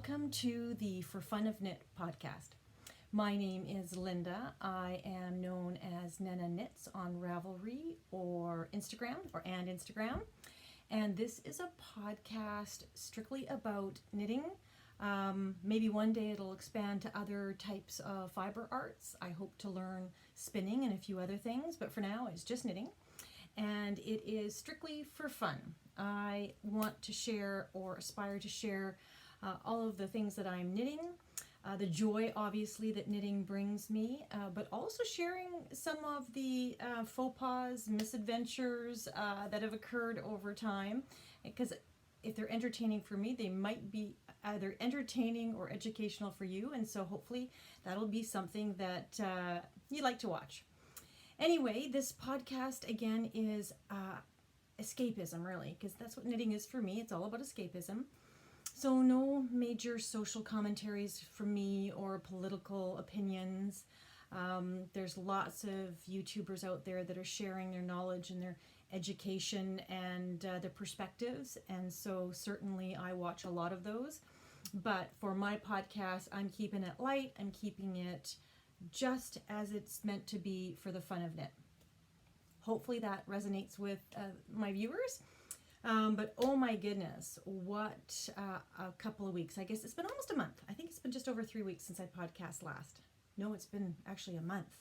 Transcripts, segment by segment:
Welcome to the For Fun of Knit podcast. My name is Linda. I am known as Nana Knits on Ravelry or Instagram and Instagram. And this is a podcast strictly about knitting. Maybe one day it'll expand to other types of fiber arts. I hope to learn spinning and a few other things, but for now it's just knitting. And it is strictly for fun. I want to share or aspire to share all of the things that I'm knitting, the joy obviously that knitting brings me, but also sharing some of the faux pas, misadventures that have occurred over time, because if they're entertaining for me, they might be either entertaining or educational for you, and so hopefully that'll be something that you like to watch. Anyway, this podcast again is escapism, really, because that's what knitting is for me. It's all about escapism. So no major social commentaries from me or political opinions. There's lots of YouTubers out there that are sharing their knowledge and their education and their perspectives, and so certainly I watch a lot of those. But for my podcast, I'm keeping it light. I'm keeping it just as it's meant to be for the fun of knit. Hopefully that resonates with my viewers. But oh my goodness, what a couple of weeks. I guess it's been almost a month. I think it's been just over 3 weeks since I podcast last. No, it's been actually a month.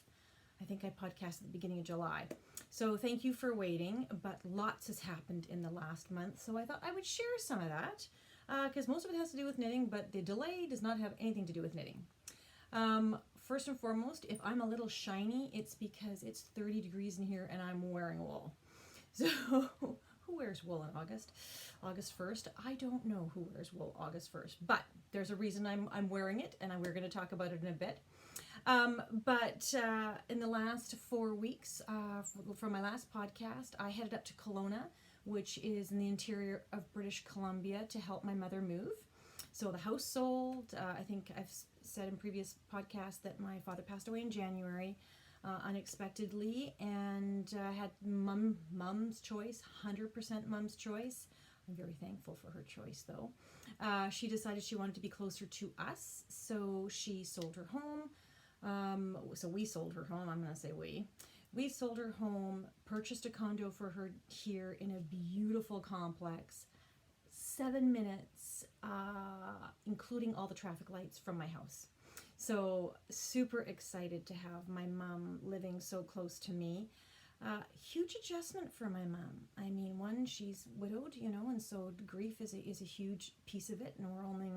I think I podcasted at the beginning of July. So thank you for waiting, but lots has happened in the last month. So I thought I would share some of that because most of it has to do with knitting, but the delay does not have anything to do with knitting. First and foremost, if I'm a little shiny, it's because it's 30 degrees in here and I'm wearing wool. So who wears wool in August 1st? I don't know who wears wool August 1st, but there's a reason I'm wearing it, and we're going to talk about it in a bit. But in the last 4 weeks from my last podcast, I headed up to Kelowna, which is in the interior of British Columbia, to help my mother move. So the house sold. I think I've said in previous podcasts that my father passed away in January unexpectedly, and had mom's choice, 100% mom's choice. I'm very thankful for her choice, though. She decided she wanted to be closer to us, so she sold her home. So we sold her home. I'm going to say we sold her home, purchased a condo for her here in a beautiful complex, 7 minutes, including all the traffic lights from my house. So super excited to have my mom living so close to me. Huge adjustment for my mom. I mean, one, she's widowed, and so grief is a huge piece of it, and we're only,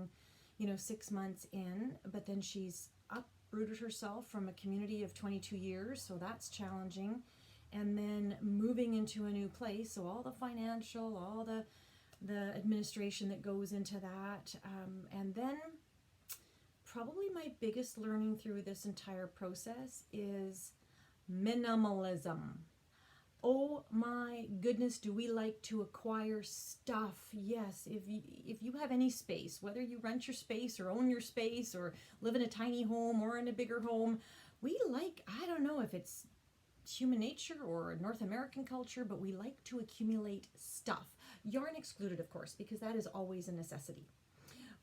6 months in, but then she's uprooted herself from a community of 22 years, so that's challenging. And then moving into a new place, so all the financial, all the administration that goes into that, and then probably my biggest learning through this entire process is minimalism. Oh my goodness, do we like to acquire stuff? Yes, if you have any space, whether you rent your space or own your space or live in a tiny home or in a bigger home, I don't know if it's human nature or North American culture, but we like to accumulate stuff. Yarn excluded, of course, because that is always a necessity.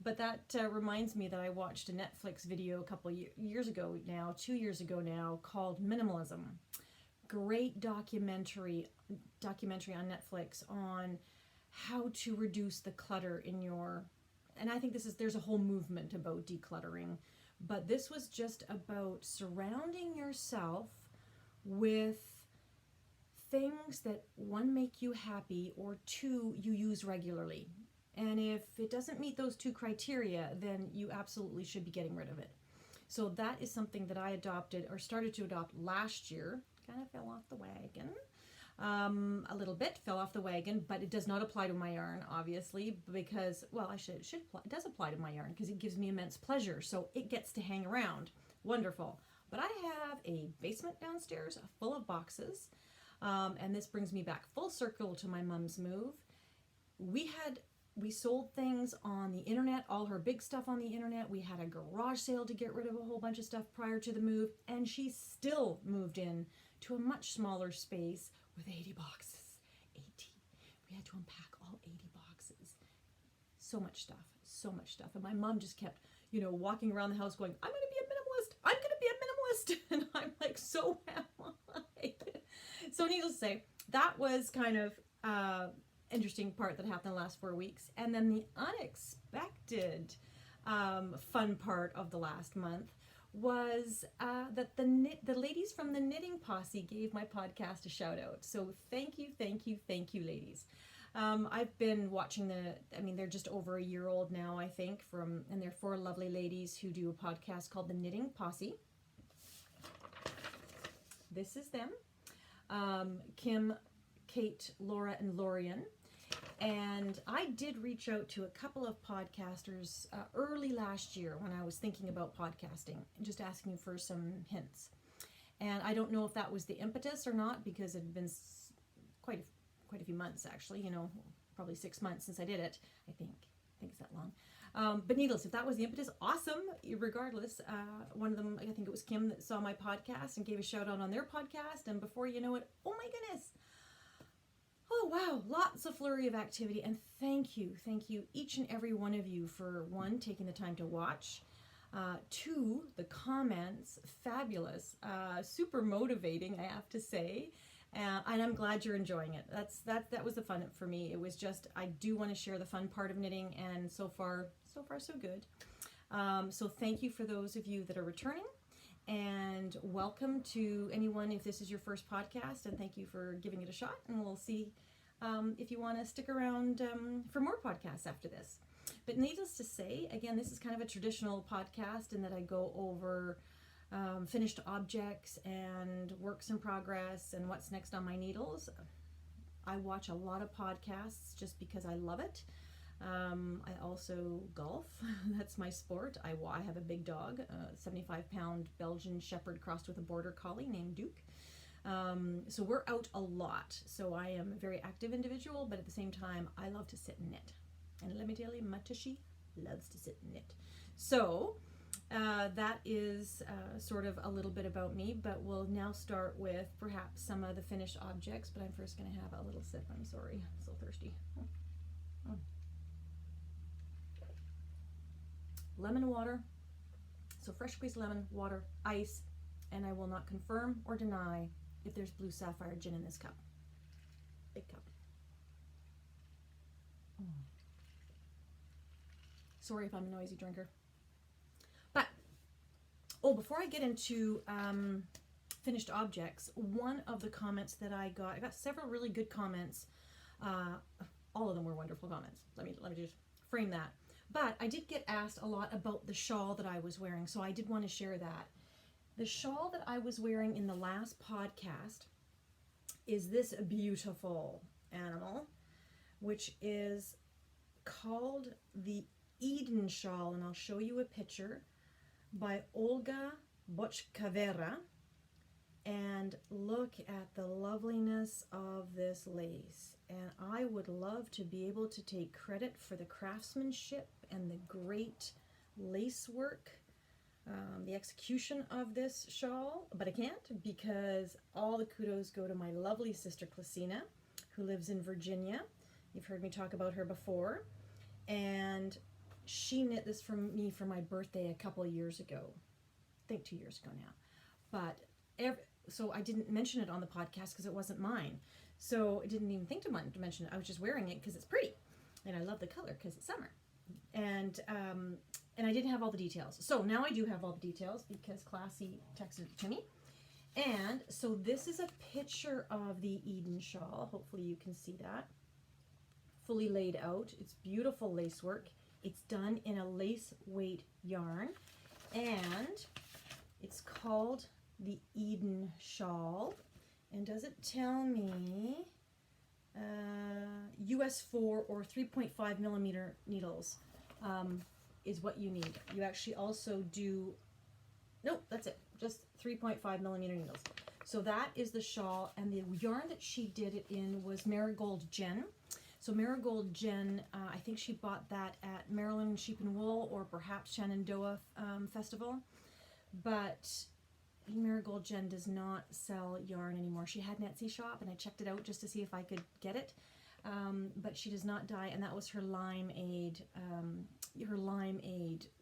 But that reminds me that I watched a Netflix video a couple years ago now, 2 years ago now, called Minimalism. Great documentary on Netflix on how to reduce the clutter in your, and I think there's a whole movement about decluttering, but this was just about surrounding yourself with things that, one, make you happy, or two, you use regularly. And if it doesn't meet those two criteria, then you absolutely should be getting rid of it. So that is something that I adopted or started to adopt last year. Kind of fell off the wagon. A little bit fell off the wagon, but it does not apply to my yarn, obviously, because, well, it does apply to my yarn because it gives me immense pleasure. So it gets to hang around. Wonderful. But I have a basement downstairs full of boxes. And this brings me back full circle to my mom's move. We sold things on the internet, all her big stuff on the internet. We had a garage sale to get rid of a whole bunch of stuff prior to the move, and she still moved in to a much smaller space with 80 boxes. 80. We had to unpack all 80 boxes. So much stuff. so much stuff. And my mom just kept, walking around the house going, I'm going to be a minimalist. I'm going to be a minimalist. And I'm like, so am I. So needless to say, that was kind of interesting part that happened the last 4 weeks. And then the unexpected fun part of the last month was that the ladies from the Knitting Posse gave my podcast a shout out. So thank you, ladies. I've been watching they're just over a year old now, I think, and they're 4 lovely ladies who do a podcast called the Knitting Posse. This is them. Kim, Kate, Laura, and Lorien. And I did reach out to a couple of podcasters early last year when I was thinking about podcasting, just asking for some hints. And I don't know if that was the impetus or not, because it had been quite a few months, actually, probably 6 months since I did it. I think it's that long. But needless, if that was the impetus, awesome. Regardless, one of them, I think it was Kim, that saw my podcast and gave a shout out on their podcast. And before you know it, oh my goodness. Oh, wow. Lots of flurry of activity. And thank you, each and every one of you, for 1, taking the time to watch. 2, the comments, fabulous, super motivating, I have to say. And I'm glad you're enjoying it. That was the fun for me. It was just, I do want to share the fun part of knitting, and so far so good. So thank you for those of you that are returning, and welcome to anyone if this is your first podcast, and thank you for giving it a shot, and we'll see if you want to stick around for more podcasts after this. But needless to say, again, this is kind of a traditional podcast in that I go over finished objects and works in progress and what's next on my needles. I watch a lot of podcasts just because I love it. I also golf. That's my sport. I have a big dog, a 75-pound Belgian Shepherd crossed with a Border Collie named Duke. So we're out a lot. So I am a very active individual, but at the same time, I love to sit and knit. And let me tell you, MadTosh loves to sit and knit. So that is sort of a little bit about me, but we'll now start with perhaps some of the finished objects. But I'm first going to have a little sip. I'm sorry, I'm so thirsty. Lemon water. So fresh squeezed lemon, water, ice, and I will not confirm or deny if there's blue sapphire gin in this cup. Big cup. Sorry if I'm a noisy drinker. But, before I get into finished objects, one of the comments that I got several really good comments. All of them were wonderful comments. Let me just frame that. But I did get asked a lot about the shawl that I was wearing, so I did want to share that. The shawl that I was wearing in the last podcast is this beautiful animal, which is called the Eden Shawl, and I'll show you a picture, by Olga Bochkavera. And look at the loveliness of this lace. And I would love to be able to take credit for the craftsmanship and the great lace work, the execution of this shawl, but I can't, because all the kudos go to my lovely sister Clasina, who lives in Virginia. You've heard me talk about her before. And she knit this for me for my birthday a couple of years ago. I think 2 years ago now. But so I didn't mention it on the podcast because it wasn't mine. So I didn't even think to mention it. I was just wearing it because it's pretty. And I love the color because it's summer. And I didn't have all the details. So now I do have all the details because Classy texted it to me. And so this is a picture of the Eden shawl. Hopefully you can see that. Fully laid out. It's beautiful lace work. It's done in a lace weight yarn. And it's called the Eden Shawl. And does it tell me US 4 or 3.5 millimeter needles is what you need. You actually also do, nope, that's it, just 3.5 millimeter needles. So that is the shawl, and the yarn that she did it in was Marigold Jenn. So Marigold Jenn, I think she bought that at Maryland Sheep and Wool or perhaps Shenandoah Festival, but Marigold Jenn does not sell yarn anymore. She had an Etsy shop, and I checked it out just to see if I could get it. but she does not dye, and that was her Limeade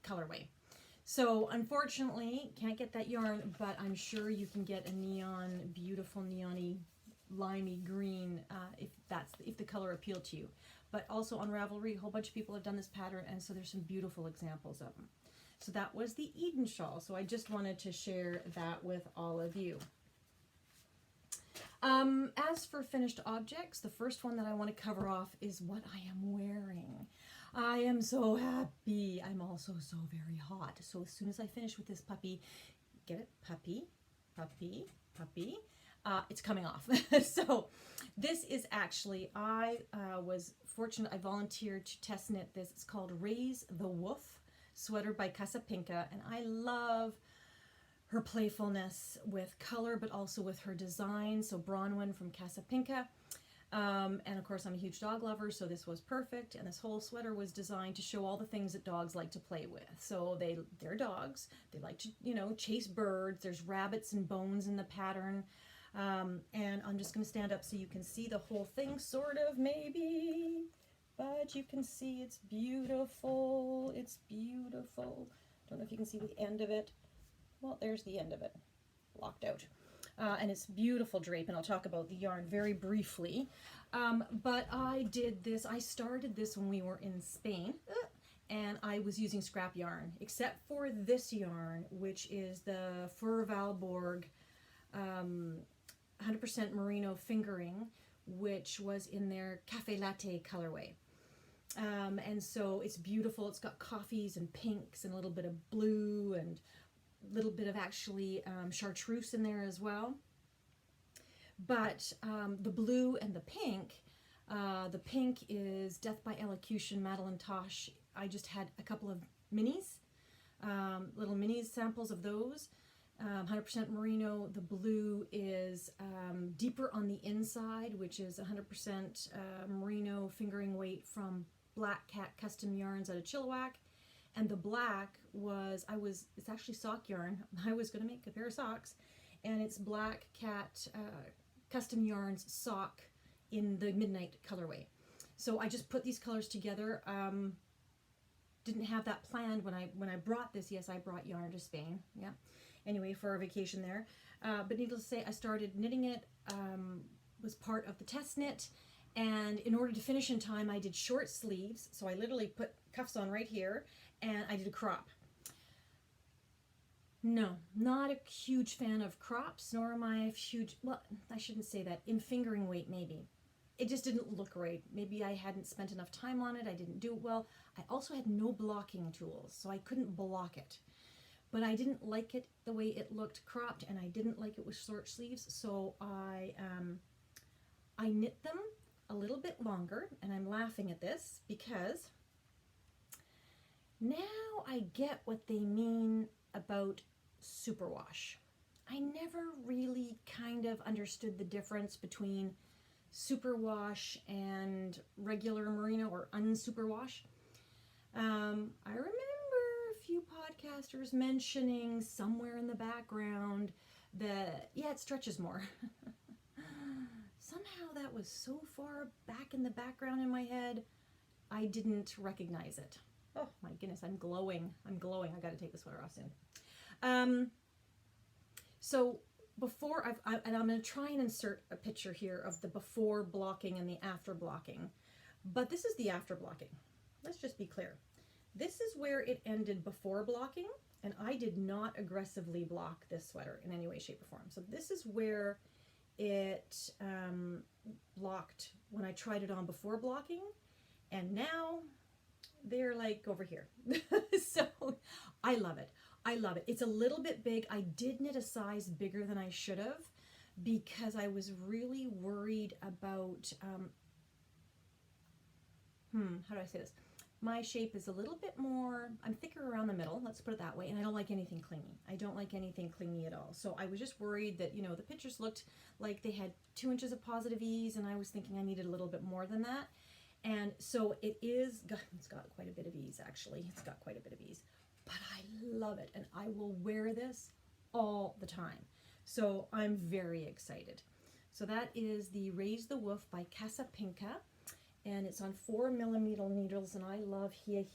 colorway. So unfortunately, can't get that yarn, but I'm sure you can get a neon, beautiful neon-y, limey green if the color appealed to you. But also on Ravelry, a whole bunch of people have done this pattern, and so there's some beautiful examples of them. So that was the Eden shawl. So I just wanted to share that with all of you. As for finished objects, the first one that I want to cover off is what I am wearing. I am so happy. I'm also so very hot. So as soon as I finish with this puppy, get it? Puppy, puppy, puppy. It's coming off. So this is actually, I was fortunate, I volunteered to test knit this. It's called Raise the Woof sweater by Casapinka, and I love her playfulness with color, but also with her design. So Bronwyn from Casapinka. And of course, I'm a huge dog lover, so this was perfect. And this whole sweater was designed to show all the things that dogs like to play with. So they're dogs. They like to, chase birds. There's rabbits and bones in the pattern. And I'm just going to stand up so you can see the whole thing, sort of, maybe. But you can see it's beautiful. It's beautiful. Don't know if you can see the end of it. Well, there's the end of it. Locked out. And it's beautiful drape, and I'll talk about the yarn very briefly. But I did this, I started this when we were in Spain, and I was using scrap yarn, except for this yarn, which is the Fur Valburg 100% merino fingering, which was in their Cafe Latte colorway. And so it's beautiful. It's got coffees and pinks and a little bit of blue and a little bit of actually chartreuse in there as well. But the blue and the pink is Death by Elocution, MadTosh. I just had a couple of minis, little minis samples of those. 100% merino. The blue is deeper on the inside, which is 100% merino fingering weight from Black Cat Custom Yarns out of Chilliwack. And the black it's actually sock yarn. I was going to make a pair of socks, and it's Black Cat Custom Yarns sock in the Midnight colorway. So I just put these colors together. Didn't have that planned when I brought this. Yes, I brought yarn to Spain. Yeah. Anyway, for our vacation there. But needless to say, I started knitting it, was part of the test knit, and in order to finish in time, I did short sleeves. So I literally put cuffs on right here, and I did a crop. No, not a huge fan of crops, nor am I a huge, well, I shouldn't say that, in fingering weight maybe. It just didn't look right. Maybe I hadn't spent enough time on it, I didn't do it well. I also had no blocking tools, so I couldn't block it. But I didn't like it the way it looked cropped, and I didn't like it with short sleeves, so I knit them a little bit longer, and I'm laughing at this because now I get what they mean about superwash. I never really kind of understood the difference between superwash and regular merino or unsuperwash. I remember a few podcasters mentioning somewhere in the background that, yeah, it stretches more. Somehow that was so far back in the background in my head, I didn't recognize it. Oh my goodness, I'm glowing. I'm glowing. I got to take the sweater off soon. So before and I'm going to try and insert a picture here of the before blocking and the after blocking. But this is the after blocking. Let's just be clear. This is where it ended before blocking, and I did not aggressively block this sweater in any way, shape, or form. So this is where it blocked when I tried it on before blocking, and now they're like over here. So I love it. I love it. It's a little bit big. I did knit a size bigger than I should have because I was really worried about, how do I say this? My shape is a little bit more, I'm thicker around the middle, let's put it that way, and I don't like anything clingy. I don't like anything clingy at all. So I was just worried that, the pictures looked like they had 2 inches of positive ease, and I was thinking I needed a little bit more than that. And so it's got quite a bit of ease, actually. It's got quite a bit of ease. But I love it, and I will wear this all the time. So I'm very excited. So that is the Raise the Woof by Casapinka, and it's on 4mm needles, and I love Hia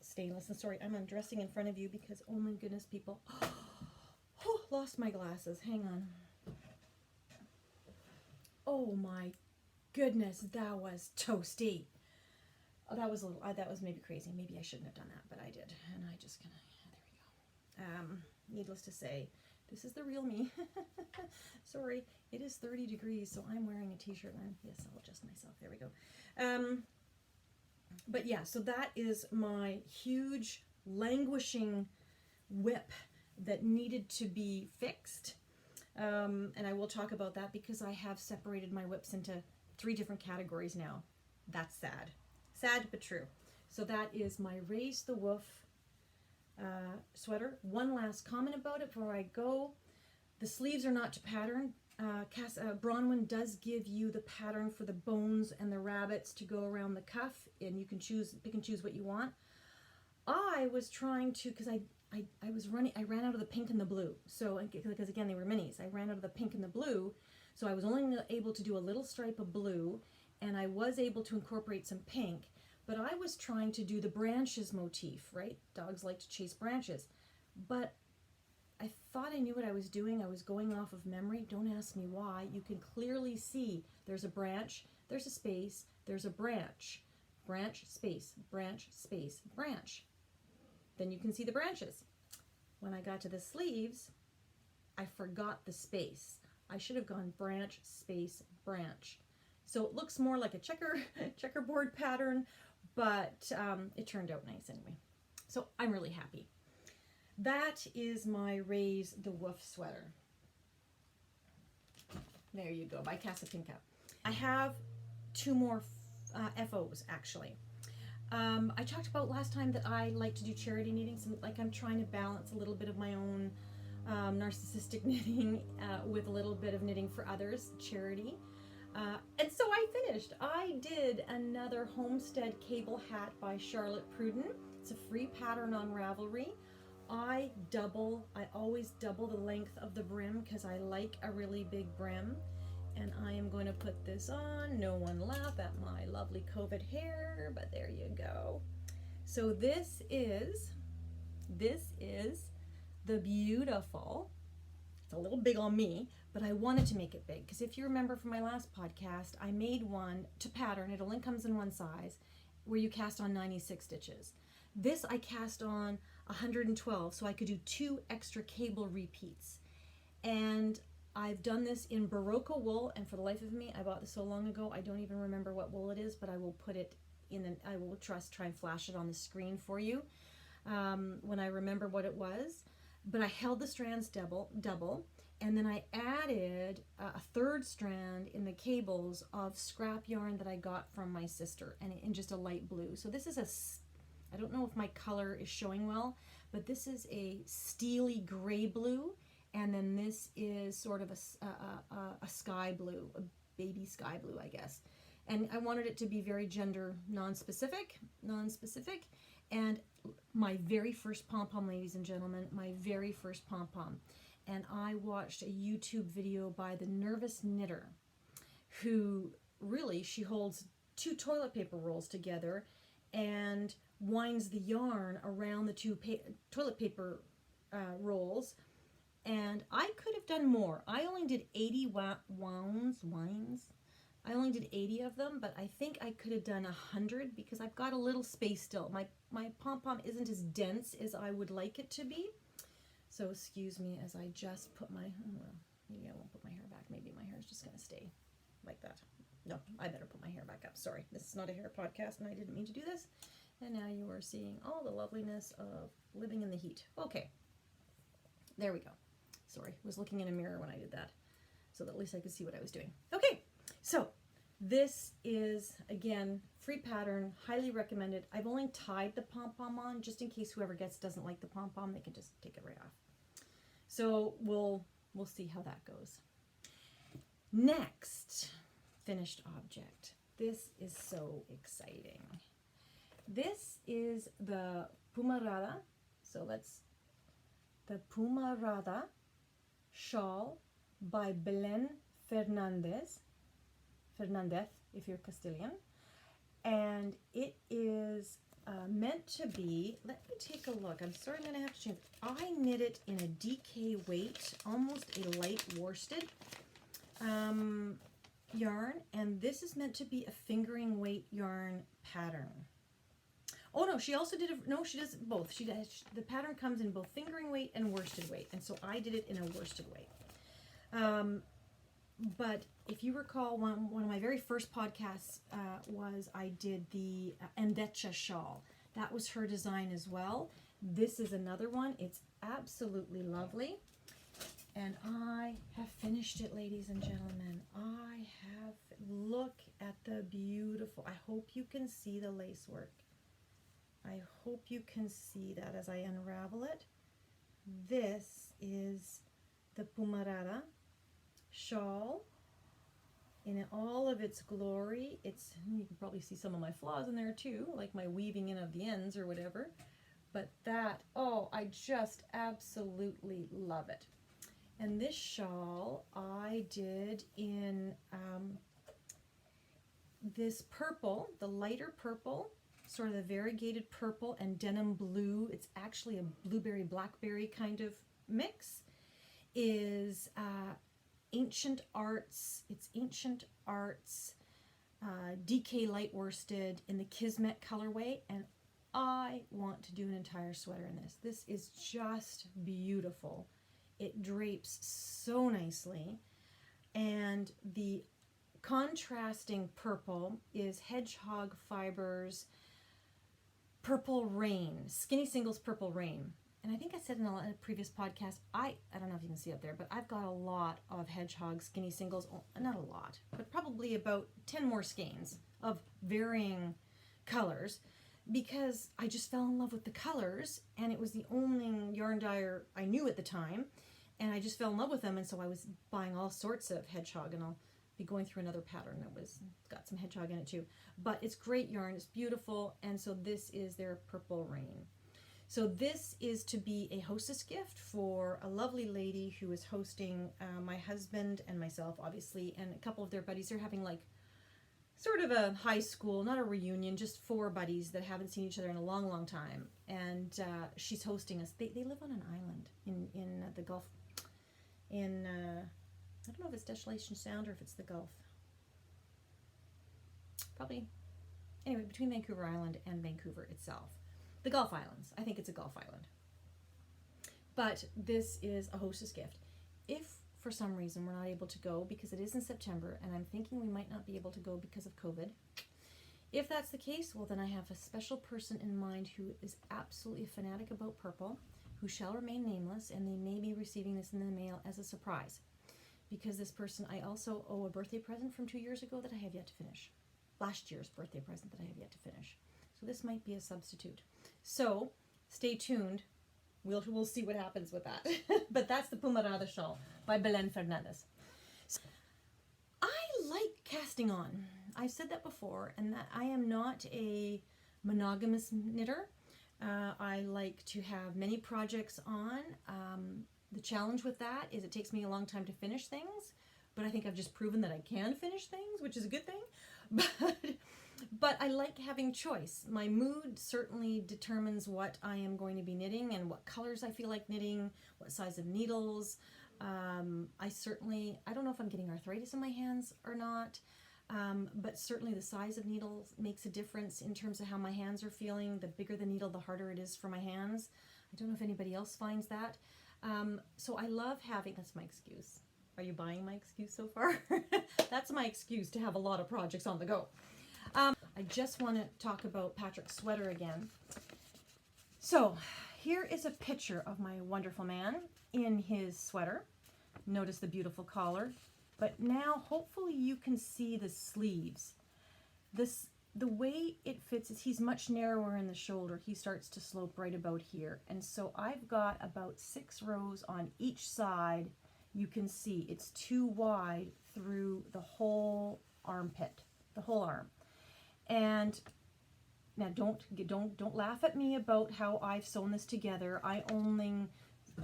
stainless. And sorry, I'm undressing in front of you because, oh my goodness, people, oh, lost my glasses. Hang on. Oh my goodness, that was toasty. Oh, that was a little, that was maybe crazy. Maybe I shouldn't have done that, but I did. And I just kind of, there we go. Needless to say, this is the real me. Sorry, it is 30 degrees, so I'm wearing a t-shirt. Yes, I'll adjust myself. There we go. But yeah, so that is my huge languishing whip that needed to be fixed. And I will talk about that because I have separated my whips into 3 different categories now. That's sad. Sad but true. So that is my Raise the Woof sweater. One last comment about it before I go. The sleeves are not to pattern. Bronwyn does give you the pattern for the bones and the rabbits to go around the cuff, and you can pick and choose what you want. I was trying to, because I ran out of the pink and the blue. So, because again, they were minis. I ran out of the pink and the blue, so I was only able to do a little stripe of blue, and I was able to incorporate some pink, but I was trying to do the branches motif, right? Dogs like to chase branches. But I thought I knew what I was doing. I was going off of memory. Don't ask me why. You can clearly see there's a branch, there's a space, there's a branch. Branch, space, branch, space, branch. Then you can see the branches. When I got to the sleeves, I forgot the space. I should have gone branch, space, branch. So it looks more like a checkerboard pattern, but it turned out nice anyway. So I'm really happy. That is my Raise the Woof sweater. There you go, by Casapinka. I have 2 more FOs actually. I talked about last time that I like to do charity knitting, so like I'm trying to balance a little bit of my own narcissistic knitting with a little bit of knitting for others, charity. And so I finished. I did another Homestead cable hat by Charlotte Pruden. It's a free pattern on Ravelry. I always double the length of the brim because I like a really big brim. And I am going to put this on. No one laugh at my lovely COVID hair, but there you go. So this is the beautiful, it's a little big on me, but I wanted to make it big because if you remember from my last podcast, I made one to pattern. It only comes in one size where you cast on 96 stitches. This I cast on 112, so I could do 2 extra cable repeats. And I've done this in Barocco wool, and for the life of me, I bought this so long ago, I don't even remember what wool it is, but I will put it in, I will try and flash it on the screen for you when I remember what it was. But I held the strands double, and then I added a 3rd strand in the cables of scrap yarn that I got from my sister, and in just a light blue. So this is I don't know if my color is showing well, but this is a steely gray blue, and then this is sort of a sky blue, a baby sky blue, I guess. And I wanted it to be very gender non-specific, and my very first pom-pom, ladies and gentlemen, my very first pom-pom. And I watched a YouTube video by the Nervous Knitter, who really, she holds 2 toilet paper rolls together and winds the yarn around the 2 toilet paper rolls. And I could have done more. I only did 80 wines. I only did 80 of them, but I think I could have done 100 because I've got a little space still. My pom-pom isn't as dense as I would like it to be. So excuse me as I just put my, well, maybe I won't put my hair back. Maybe my hair is just going to stay like that. No, I better put my hair back up. Sorry, this is not a hair podcast and I didn't mean to do this. And now you are seeing all the loveliness of living in the heat. Okay, there we go. Sorry, I was looking in a mirror when I did that so that at least I could see what I was doing. Okay, so this is, again, free pattern, highly recommended. I've only tied the pom-pom on just in case whoever doesn't like the pom-pom, they can just take it right off. So we'll see how that goes. Next, finished object. This is so exciting. This is the Pumarara, so that's the Pumarara Shawl by Belen Fernandez, if you're Castilian. And it is meant to be, let me take a look. I'm sorry, I'm going to have to change. I knit it in a DK weight, almost a light worsted yarn. And this is meant to be a fingering weight yarn pattern. Oh no, she also did it, no, she does both. The pattern comes in both fingering weight and worsted weight. And so I did it in a worsted weight. But if you recall, one of my very first podcasts was I did the Endecha shawl. That was her design as well. This is another one. It's absolutely lovely. And I have finished it, ladies and gentlemen. Look at the beautiful, I hope you can see the lace work. I hope you can see that as I unravel it. This is the Pumarara shawl in all of its glory. You can probably see some of my flaws in there too, like my weaving in of the ends or whatever. But that, oh, I just absolutely love it. And this shawl I did in this purple, the lighter purple, sort of the variegated purple and denim blue. It's actually a blueberry blackberry kind of mix. Is Ancient Arts. It's Ancient Arts DK light worsted in the Kismet colorway, and I want to do an entire sweater in this. This is just beautiful. It drapes so nicely, and the contrasting purple is Hedgehog Fibers Purple Rain, Skinny Singles Purple Rain. And I think I said in a previous podcast, I don't know if you can see up there, but I've got a lot of Hedgehog Skinny Singles, not a lot, but probably about 10 more skeins of varying colors, because I just fell in love with the colors, and it was the only yarn dyer I knew at the time, and I just fell in love with them, and so I was buying all sorts of Hedgehog, and I'll be going through another pattern that got some Hedgehog in it too. But it's great yarn, it's beautiful, and so this is their Purple Rain. So this is to be a hostess gift for a lovely lady who is hosting my husband and myself, obviously, and a couple of their buddies. They're having like sort of a high school, not a reunion, just 4 buddies that haven't seen each other in a long, long time. And she's hosting us. They live on an island in the Gulf. I don't know if it's Desolation Sound or if it's the Gulf. Probably, anyway, between Vancouver Island and Vancouver itself. The Gulf Islands. I think it's a Gulf Island. But this is a hostess gift. If for some reason we're not able to go, because it is in September, and I'm thinking we might not be able to go because of COVID, if that's the case, well, then I have a special person in mind who is absolutely a fanatic about purple, who shall remain nameless, and they may be receiving this in the mail as a surprise. Because this person, I also owe a birthday present from 2 years ago that I have yet to finish. Last year's birthday present that I have yet to finish. So this might be a substitute. So stay tuned. We'll see what happens with that. But that's the Pumarara shawl by Belen Fernandez. So, I like casting on. I've said that before, and that I am not a monogamous knitter. I like to have many projects on. The challenge with that is it takes me a long time to finish things, but I think I've just proven that I can finish things, which is a good thing. But I like having choice. My mood certainly determines what I am going to be knitting and what colors I feel like knitting, what size of needles. I don't know if I'm getting arthritis in my hands or not, but certainly the size of needles makes a difference in terms of how my hands are feeling. The bigger the needle, the harder it is for my hands. I don't know if anybody else finds that. So I love having, that's my excuse. Are you buying my excuse so far? That's my excuse to have a lot of projects on the go. I just want to talk about Patrick's sweater again. So here is a picture of my wonderful man in his sweater. Notice the beautiful collar. But now hopefully you can see the sleeves. The way it fits is he's much narrower in the shoulder. He starts to slope right about here. And so I've got about 6 rows on each side. You can see it's too wide through the whole armpit, the whole arm. And now don't laugh at me about how I've sewn this together. I only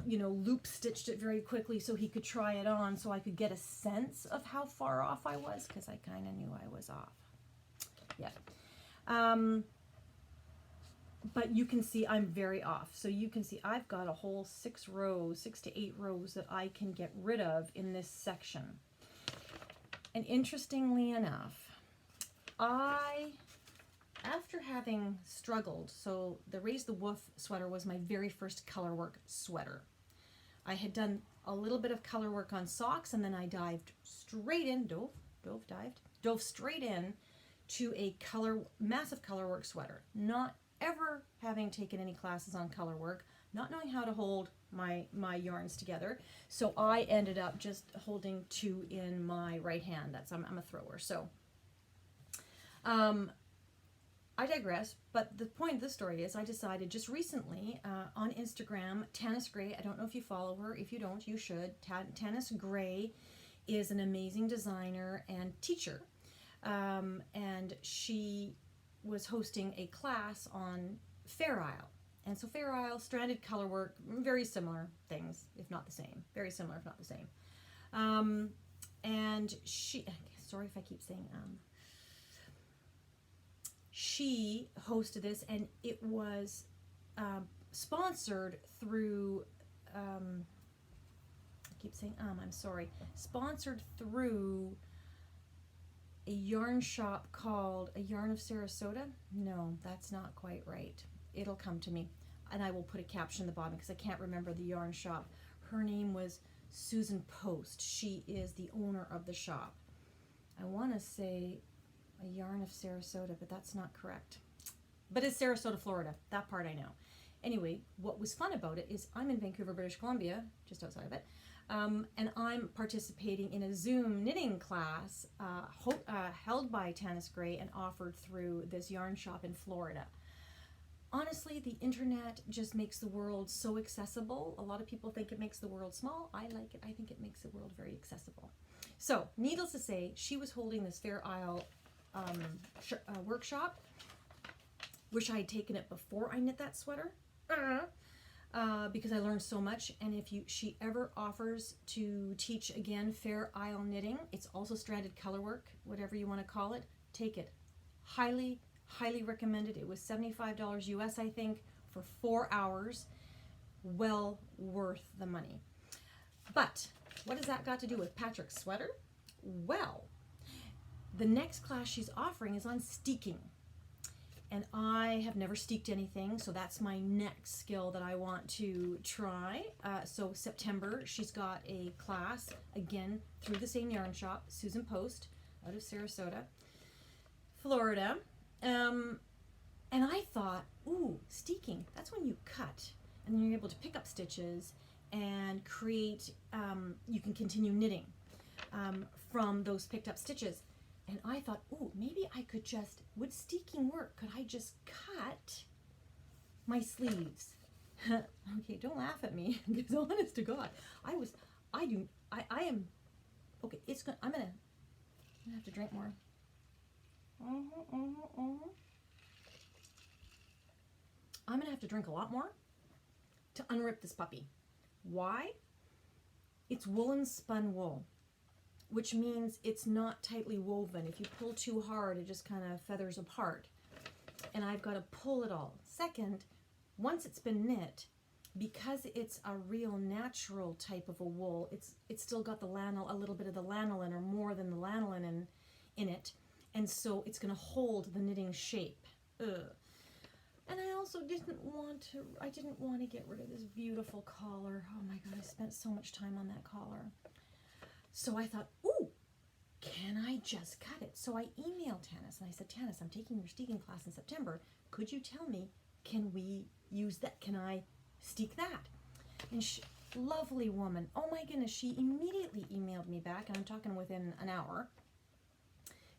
loop stitched it very quickly so he could try it on, so I could get a sense of how far off I was, because I kind of knew I was off. Yeah. But you can see I'm very off. So you can see I've got a whole 6 to 8 rows that I can get rid of in this section. And interestingly enough, after having struggled, so the Raise the Woof sweater was my very first color work sweater. I had done a little bit of color work on socks, and then I dived straight in, dove straight in to a massive color work sweater. Not ever having taken any classes on color work, not knowing how to hold my yarns together. So I ended up just holding 2 in my right hand. I'm a thrower. So I digress, but the point of the story is I decided just recently on Instagram, Tanis Gray, I don't know if you follow her. If you don't, you should. Tanis Gray is an amazing designer and teacher. And she was hosting a class on Fair Isle. And so Fair Isle, stranded color work, very similar things, if not the same. Very similar, if not the same. And she, sorry if I keep saying she hosted this, and it was sponsored through, I keep saying I'm sorry, sponsored through a yarn shop called A Yarn of Sarasota. No, that's not quite right. It'll come to me, and I will put a caption in the bottom because I can't remember the yarn shop. Her name was Susan Post. She is the owner of the shop. I want to say A Yarn of Sarasota, but that's not correct. But it's Sarasota, Florida. That part I know. Anyway, what was fun about it is I'm in Vancouver, British Columbia, just outside of it, and I'm participating in a Zoom knitting class held by Tanis Gray and offered through this yarn shop in Florida. Honestly, the internet just makes the world so accessible. A lot of people think it makes the world small. I like it. I think it makes the world very accessible. So, needless to say, she was holding this Fair Isle workshop. Wish I had taken it before I knit that sweater. Because I learned so much. And if she ever offers to teach again Fair Isle knitting, it's also stranded color work, whatever you want to call it, take it. Highly recommended. It was $75 US, I think, for 4 hours. Well worth the money. But what has that got to do with Patrick's sweater? Well, the next class she's offering is on steeking. And I have never steeked anything, so that's my next skill that I want to try. So September, she's got a class, again, through the same yarn shop, Susan Post, out of Sarasota, Florida. And I thought, ooh, steeking, that's when you cut, and then you're able to pick up stitches and create, you can continue knitting from those picked up stitches. And I thought, ooh, maybe I could just, would steeking work? Could I just cut my sleeves? Okay, don't laugh at me, because honest to God, I am, okay, I'm gonna have to drink more. I'm gonna have to drink a lot more to unrip this puppy. Why? It's woolen spun wool, which means it's not tightly woven. If you pull too hard, it just kind of feathers apart. And I've got to pull it all. Second, once it's been knit, because it's a real natural type of a wool, it's still got the a little bit of the lanolin, or more than the lanolin in it. And so it's going to hold the knitting shape. Ugh. And I also didn't want to get rid of this beautiful collar. Oh my God, I spent so much time on that collar. So I thought, ooh, can I just cut it? So I emailed Tanis and I said, Tanis, I'm taking your steeking class in September. Could you tell me, can we use that? Can I steek that? And lovely woman. Oh my goodness, she immediately emailed me back, and I'm talking within an hour.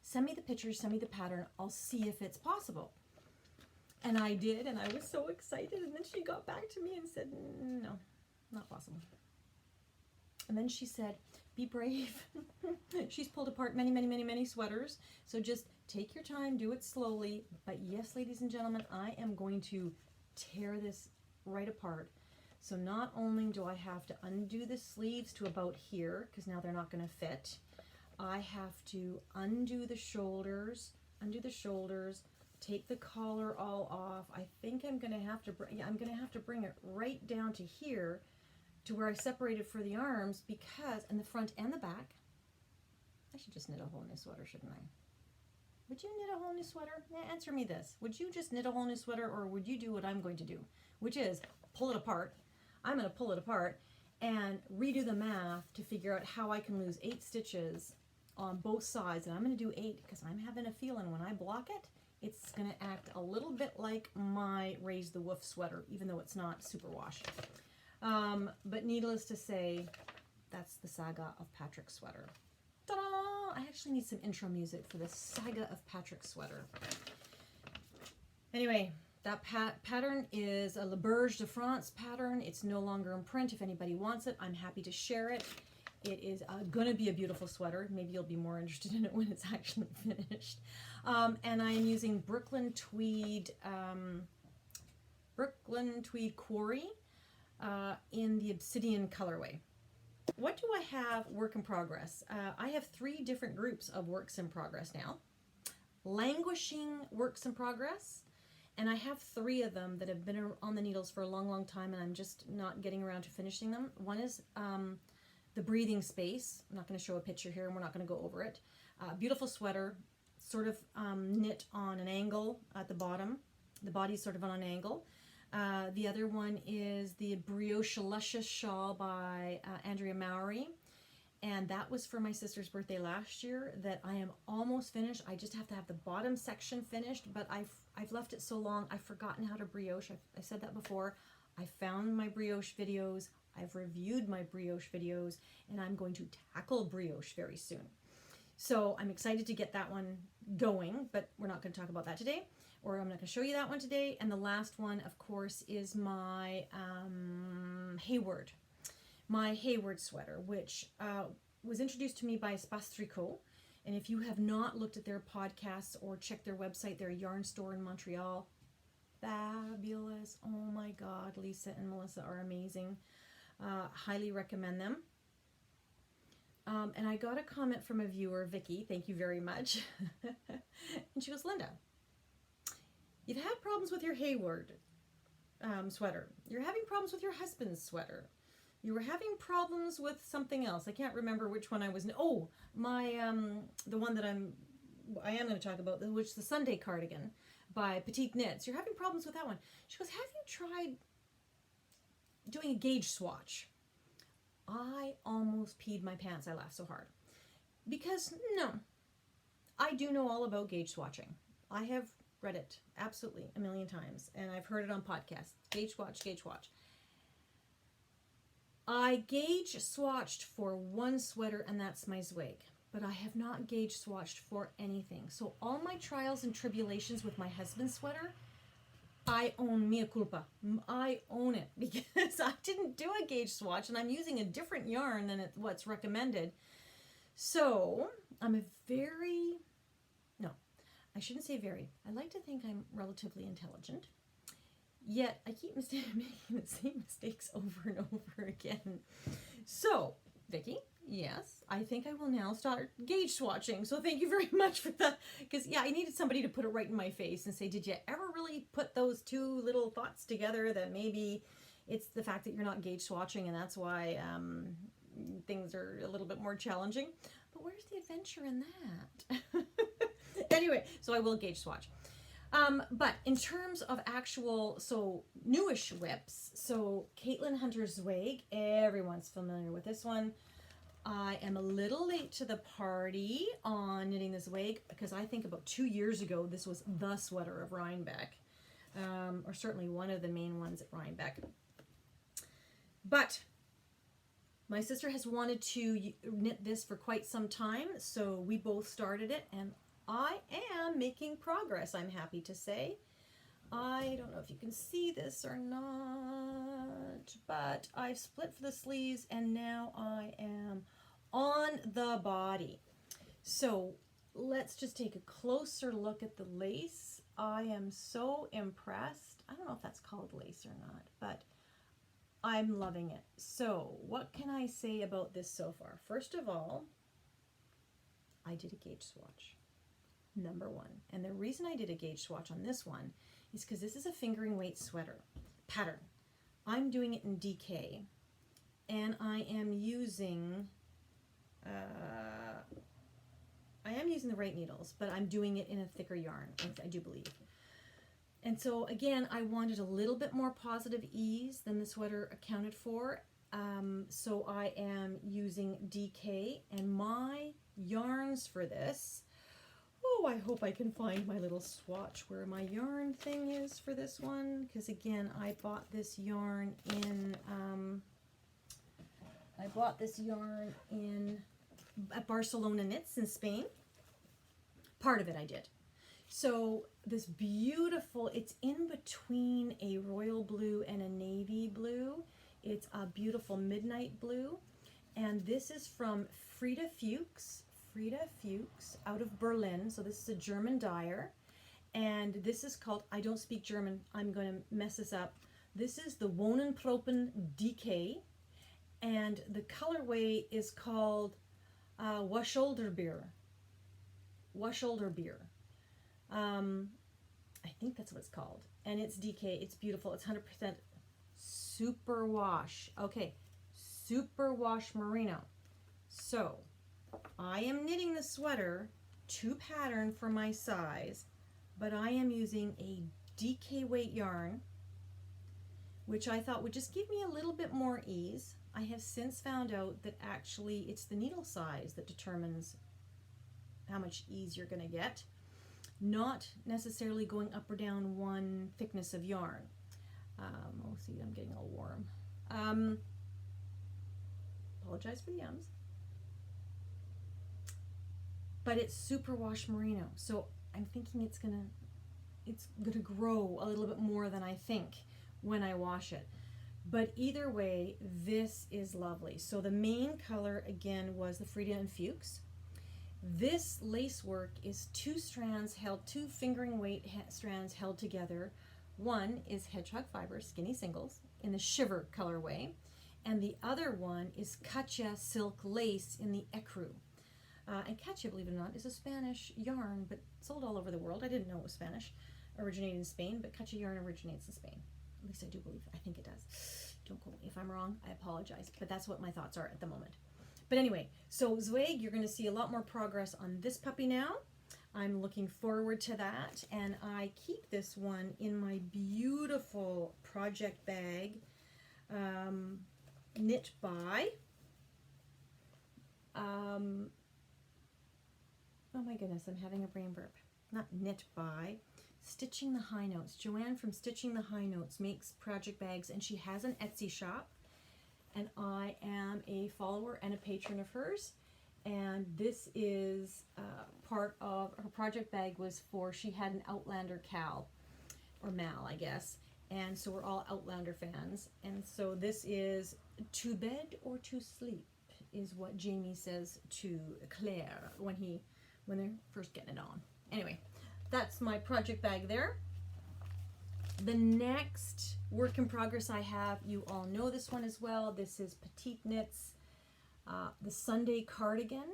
Send me the pictures, send me the pattern. I'll see if it's possible. And I did, and I was so excited. And then she got back to me and said, no, not possible. And then she said, be brave. She's pulled apart many sweaters. So just take your time, do it slowly. But yes, ladies and gentlemen, I am going to tear this right apart. So not only do I have to undo the sleeves to about here, because now they're not going to fit, I have to undo the shoulders, take the collar all off. I think I'm going to have to bring it right down to here, to where I separated for the arms, because, and the front and the back. I should just knit a whole new sweater, shouldn't I? Would you knit a whole new sweater? Answer me this. Would you just knit a whole new sweater, or would you do what I'm going to do, which is pull it apart? I'm going to pull it apart and redo the math to figure out how I can lose 8 stitches on both sides. And I'm going to do 8 because I'm having a feeling when I block it, it's going to act a little bit like my Raise the Woof sweater, even though it's not Superwash. But needless to say, that's the Saga of Patrick sweater. Ta-da! I actually need some intro music for the Saga of Patrick sweater. Anyway, that pattern is a Le Berge de France pattern. It's no longer in print. If anybody wants it, I'm happy to share it. It is going to be a beautiful sweater. Maybe you'll be more interested in it when it's actually finished. And I'm using Brooklyn Tweed Quarry in the Obsidian colorway. What do I have work in progress? I have 3 different groups of works in progress now. Languishing works in progress. And I have 3 of them that have been on the needles for a long, long time, and I'm just not getting around to finishing them. One is the Breathing Space. I'm not going to show a picture here, and we're not going to go over it. Beautiful sweater, sort of knit on an angle at the bottom. The body's sort of on an angle. The other one is the Brioche Luscious Shawl by Andrea Mowry. And that was for my sister's birthday last year that I am almost finished. I just have to have the bottom section finished, but I've left it so long, I've forgotten how to brioche. I said that before. I found my brioche videos. I've reviewed my brioche videos, and I'm going to tackle brioche very soon. So I'm excited to get that one going, but we're not going to talk about that today, or I'm not going to show you that one today. And the last one, of course, is my Hayward. My Hayward sweater, which was introduced to me by Espace Tricot. And if you have not looked at their podcasts or checked their website, their yarn store in Montreal, fabulous. Oh my God, Lisa and Melissa are amazing. Highly recommend them. And I got a comment from a viewer, Vicky, thank you very much. And she goes, Linda, you've had problems with your Hayward sweater. You're having problems with your husband's sweater. You were having problems with something else. I can't remember which one I was. Oh, my the one that I am going to talk about, which is the Sunday cardigan by Petite Knits. You're having problems with that one. She goes, have you tried doing a gauge swatch? I almost peed my pants. I laughed so hard because no, I do know all about gauge swatching. I have read it absolutely a million times, and I've heard it on podcasts. Gauge swatch, gauge swatch. I gauge swatched for one sweater, and that's my Zweig, but I have not gauge swatched for anything. So all my trials and tribulations with my husband's sweater, I own mea culpa. I own it because I didn't do a gauge swatch, and I'm using a different yarn than what's recommended. So I'm I shouldn't say very. I like to think I'm relatively intelligent. Yet I keep making the same mistakes over and over again. So, Vicky, yes, I think I will now start gauge swatching. So thank you very much for that. Because, yeah, I needed somebody to put it right in my face and say, did you ever really put those 2 little thoughts together that maybe it's the fact that you're not gauge swatching and that's why things are a little bit more challenging. But where's the adventure in that? Anyway, so I will gauge swatch. But in terms of actual, newish whips, so Caitlin Hunter's Zweig, everyone's familiar with this one. I am a little late to the party on knitting this Zweig because I think about 2 years ago, this was the sweater of Rhinebeck, or certainly one of the main ones at Rhinebeck. But my sister has wanted to knit this for quite some time, so we both started it, and I am making progress, I'm happy to say. I don't know if you can see this or not, but I've split for the sleeves and now I am on the body. So let's just take a closer look at the lace. I am so impressed. I don't know if that's called lace or not, but I'm loving it. So what can I say about this so far? First of all, I did a gauge swatch, number one. And the reason I did a gauge swatch on this one is because this is a fingering weight sweater pattern. I'm doing it in DK, and I am using the right needles, but I'm doing it in a thicker yarn, I do believe. And so again, I wanted a little bit more positive ease than the sweater accounted for. So I am using DK, and my yarns for this, oh, I hope I can find my little swatch where my yarn thing is for this one, because again, I bought this yarn in at Barcelona Knits in Spain. Part of it I did. So this beautiful, it's in between a royal blue and a navy blue. It's a beautiful midnight blue. And this is from Frida Fuchs out of Berlin. So this is a German dyer. And this is called, I don't speak German, I'm going to mess this up. This is the Wohnenproppen DK. And the colorway is called Wacholderbeer. I think that's what it's called. And it's DK. It's beautiful. It's 100% Superwash. Okay, Superwash Merino. So I am knitting the sweater to pattern for my size, but I am using a DK weight yarn, which I thought would just give me a little bit more ease. I have since found out that actually it's the needle size that determines how much ease you're going to get, not necessarily going up or down one thickness of yarn. Oh, see, I'm getting all warm. Apologize for the ums. But it's Superwash Merino, so I'm thinking it's gonna grow a little bit more than I think when I wash it. But either way, this is lovely. So the main color again was the Frida and Fuchs. This lace work is two fingering weight strands held together. One is hedgehog fiber skinny singles in the shiver colorway, and the other one is Katja silk lace in the ecru. And Katja, believe it or not, is a Spanish yarn, but sold all over the world. I didn't know it was Spanish, originated in Spain, but Katja yarn originates in Spain. At least I do believe. I think it does. Don't quote me if I'm wrong. I apologize, but that's what my thoughts are at the moment. But anyway, so Zweig, you're going to see a lot more progress on this puppy now. I'm looking forward to that, and I keep this one in my beautiful project bag, knit by, oh my goodness, I'm having a brain burp. Not knit by, Stitching the High Notes. Joanne from Stitching the High Notes makes project bags, and she has an Etsy shop. And I am a follower and a patron of hers. And this is part of her project bag was for, she had an Outlander Cal, or Mal, I guess. And so we're all Outlander fans. And so this is to bed or to sleep, is what Jamie says to Claire when they're first getting it on. Anyway, that's my project bag there. The next work in progress I have, you all know this one as well. This is Petite Knits, the Sunday cardigan.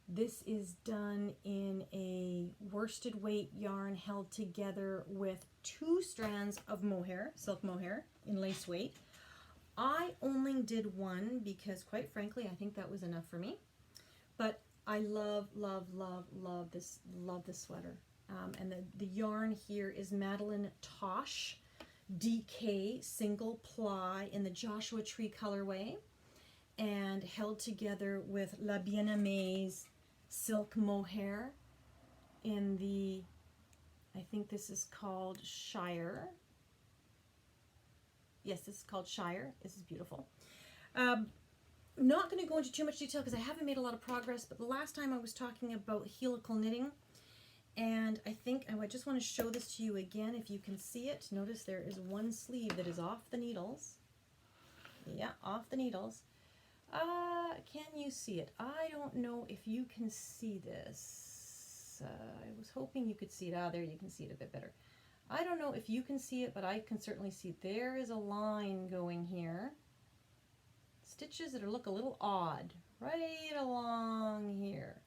This is done in a worsted weight yarn held together with 2 strands of mohair, silk mohair in lace weight. I only did one because, quite frankly, I think that was enough for me. But I love this sweater. And the yarn here is MadTosh DK single ply in the Joshua Tree colorway, and held together with La Bien-Aimé's silk mohair in the, I think this is called Shire. Yes, this is called Shire. This is beautiful. Not going to go into too much detail because I haven't made a lot of progress, but the last time I was talking about helical knitting, and I think I just want to show this to you again if you can see it. Notice there is one sleeve that is off the needles. Yeah, off the needles. Can you see it? I don't know if you can see this. I was hoping you could see it. There you can see it a bit better. I don't know if you can see it, but I can certainly see there is a line going here. stitches that look a little odd right along here.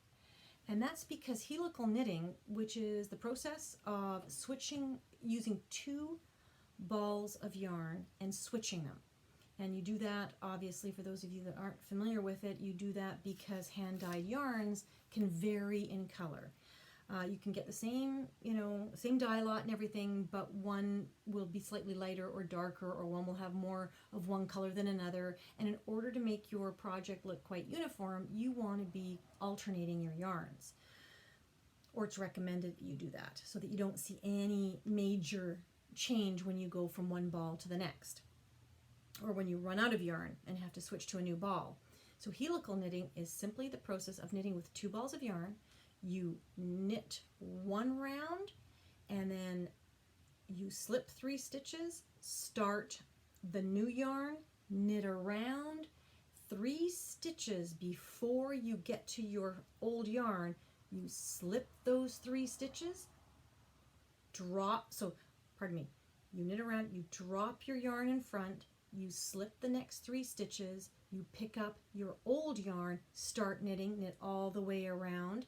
And that's because helical knitting, which is the process of switching, using two balls of yarn and switching them. And you do that, obviously, for those of you that aren't familiar with it, you do that because hand-dyed yarns can vary in color. You can get the same, same dye lot and everything, but one will be slightly lighter or darker, or one will have more of one color than another. And in order to make your project look quite uniform, you want to be alternating your yarns. Or it's recommended that you do that so that you don't see any major change when you go from one ball to the next, or when you run out of yarn and have to switch to a new ball. So helical knitting is simply the process of knitting with two balls of yarn. You knit one round and then you slip 3 stitches, start the new yarn, knit around 3 stitches before you get to your old yarn. You slip those 3 stitches, you knit around, you drop your yarn in front, you slip the next 3 stitches, you pick up your old yarn, start knitting, knit all the way around.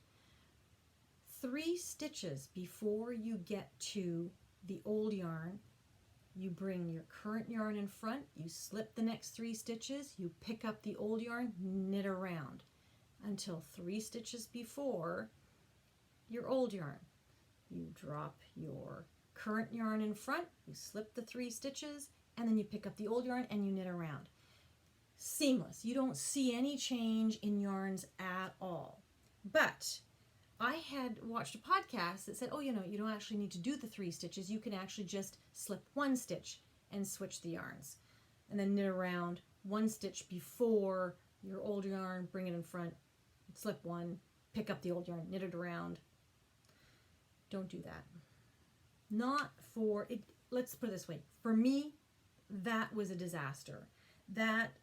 3 stitches before you get to the old yarn, you bring your current yarn in front, you slip the next 3 stitches, you pick up the old yarn, knit around until 3 stitches before your old yarn. You drop your current yarn in front, you slip the 3 stitches, and then you pick up the old yarn and you knit around. Seamless. You don't see any change in yarns at all. But I had watched a podcast that said, you don't actually need to do the 3 stitches. You can actually just slip 1 stitch and switch the yarns. And then knit around 1 stitch before your old yarn, bring it in front, slip 1, pick up the old yarn, knit it around. Don't do that. Not for it. Let's put it this way. For me, that was a disaster. That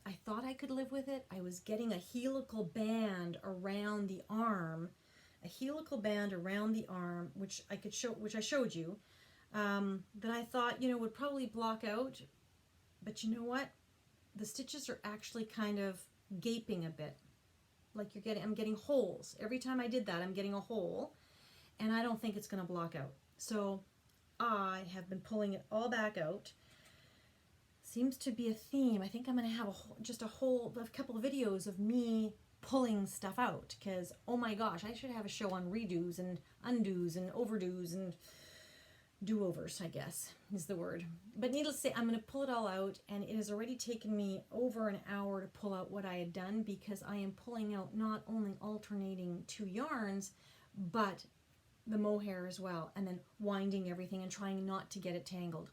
I thought I could live with it. I was getting a helical band around the arm, which I showed you, that I thought, would probably block out. But you know what? The stitches are actually kind of gaping a bit. Like I'm getting holes. Every time I did that, I'm getting a hole, and I don't think it's going to block out. So I have been pulling it all back out. Seems to be a theme. I think I'm going to have a couple of videos of me pulling stuff out, because oh my gosh, I should have a show on redos and undos and overdos and do-overs, I guess is the word. But needless to say, I'm going to pull it all out, and it has already taken me over an hour to pull out what I had done, because I am pulling out not only alternating 2 yarns, but the mohair as well, and then winding everything and trying not to get it tangled.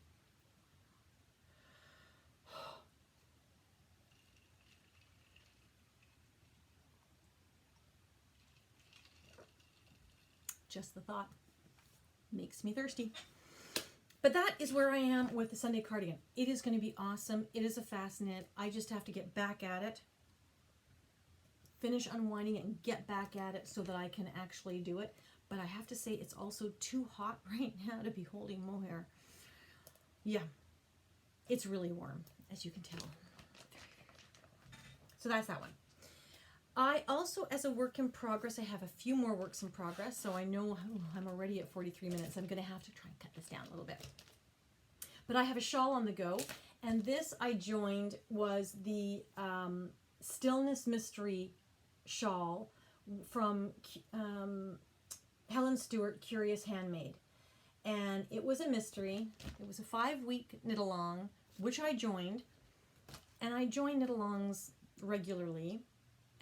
Just the thought makes me thirsty. But that is where I am with the Sunday cardigan. It is going to be awesome. It is a fast knit. I just have to get back at it, finish unwinding it, and get back at it so that I can actually do it. But I have to say, it's also too hot right now to be holding mohair. Yeah, it's really warm, as you can tell. So that's that one. I also, as a work in progress, I have a few more works in progress, so I know I'm already at 43 minutes. I'm going to have to try and cut this down a little bit. But I have a shawl on the go, and this I joined was the Stillness Mystery shawl from Helen Stewart, Curious Handmade. And it was a mystery. It was a 5-week knit-along, which I joined. And I join knit-alongs regularly,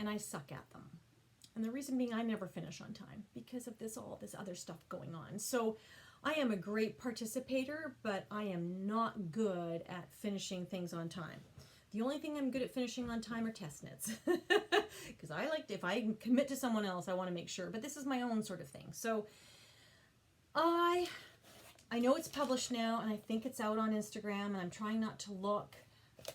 and I suck at them. And the reason being, I never finish on time because of all this other stuff going on. So I am a great participator, but I am not good at finishing things on time. The only thing I'm good at finishing on time are test knits. Because if I commit to someone else, I want to make sure. But this is my own sort of thing. So I know it's published now, and I think it's out on Instagram, and I'm trying not to look.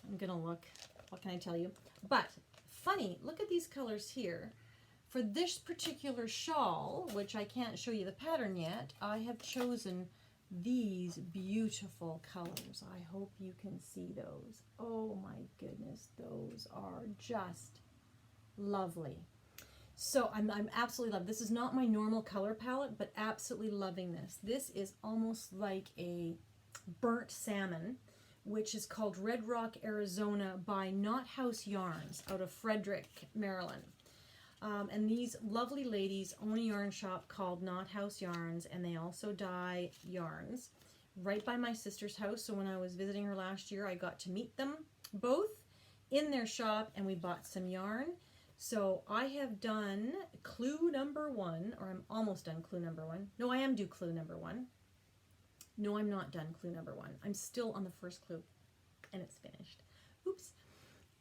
I'm going to look. What can I tell you? But funny, look at these colors here. For this particular shawl, which I can't show you the pattern yet, I have chosen these beautiful colors. I hope you can see those. Oh my goodness, those are just lovely. So I'm absolutely loving this. Is not my normal color palette, but absolutely loving this. This is almost like a burnt salmon, which is called Red Rock, Arizona by Knot House Yarns out of Frederick, Maryland. And these lovely ladies own a yarn shop called Knot House Yarns, and they also dye yarns right by my sister's house. So when I was visiting her last year, I got to meet them both in their shop, and we bought some yarn. So I have done clue number 1, or I'm almost done clue number 1. No, I am due clue number 1. No, I'm not done clue number 1. I'm still on the first clue, and it's finished. Oops.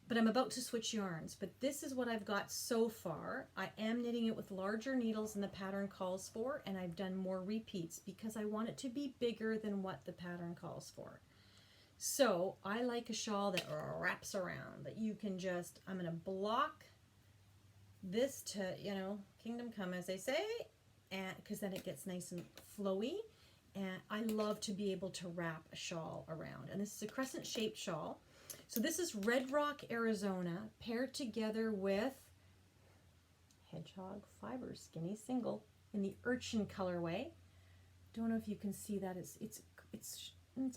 But I'm about to switch yarns. But this is what I've got so far. I am knitting it with larger needles than the pattern calls for, and I've done more repeats because I want it to be bigger than what the pattern calls for. So I like a shawl that wraps around, that you can just, I'm going to block this to, you know, kingdom come, as they say, and because then it gets nice and flowy. And I love to be able to wrap a shawl around. And this is a crescent shaped shawl. So this is Red Rock, Arizona, paired together with Hedgehog Fiber Skinny Single in the Urchin colorway. Don't know if you can see that. It's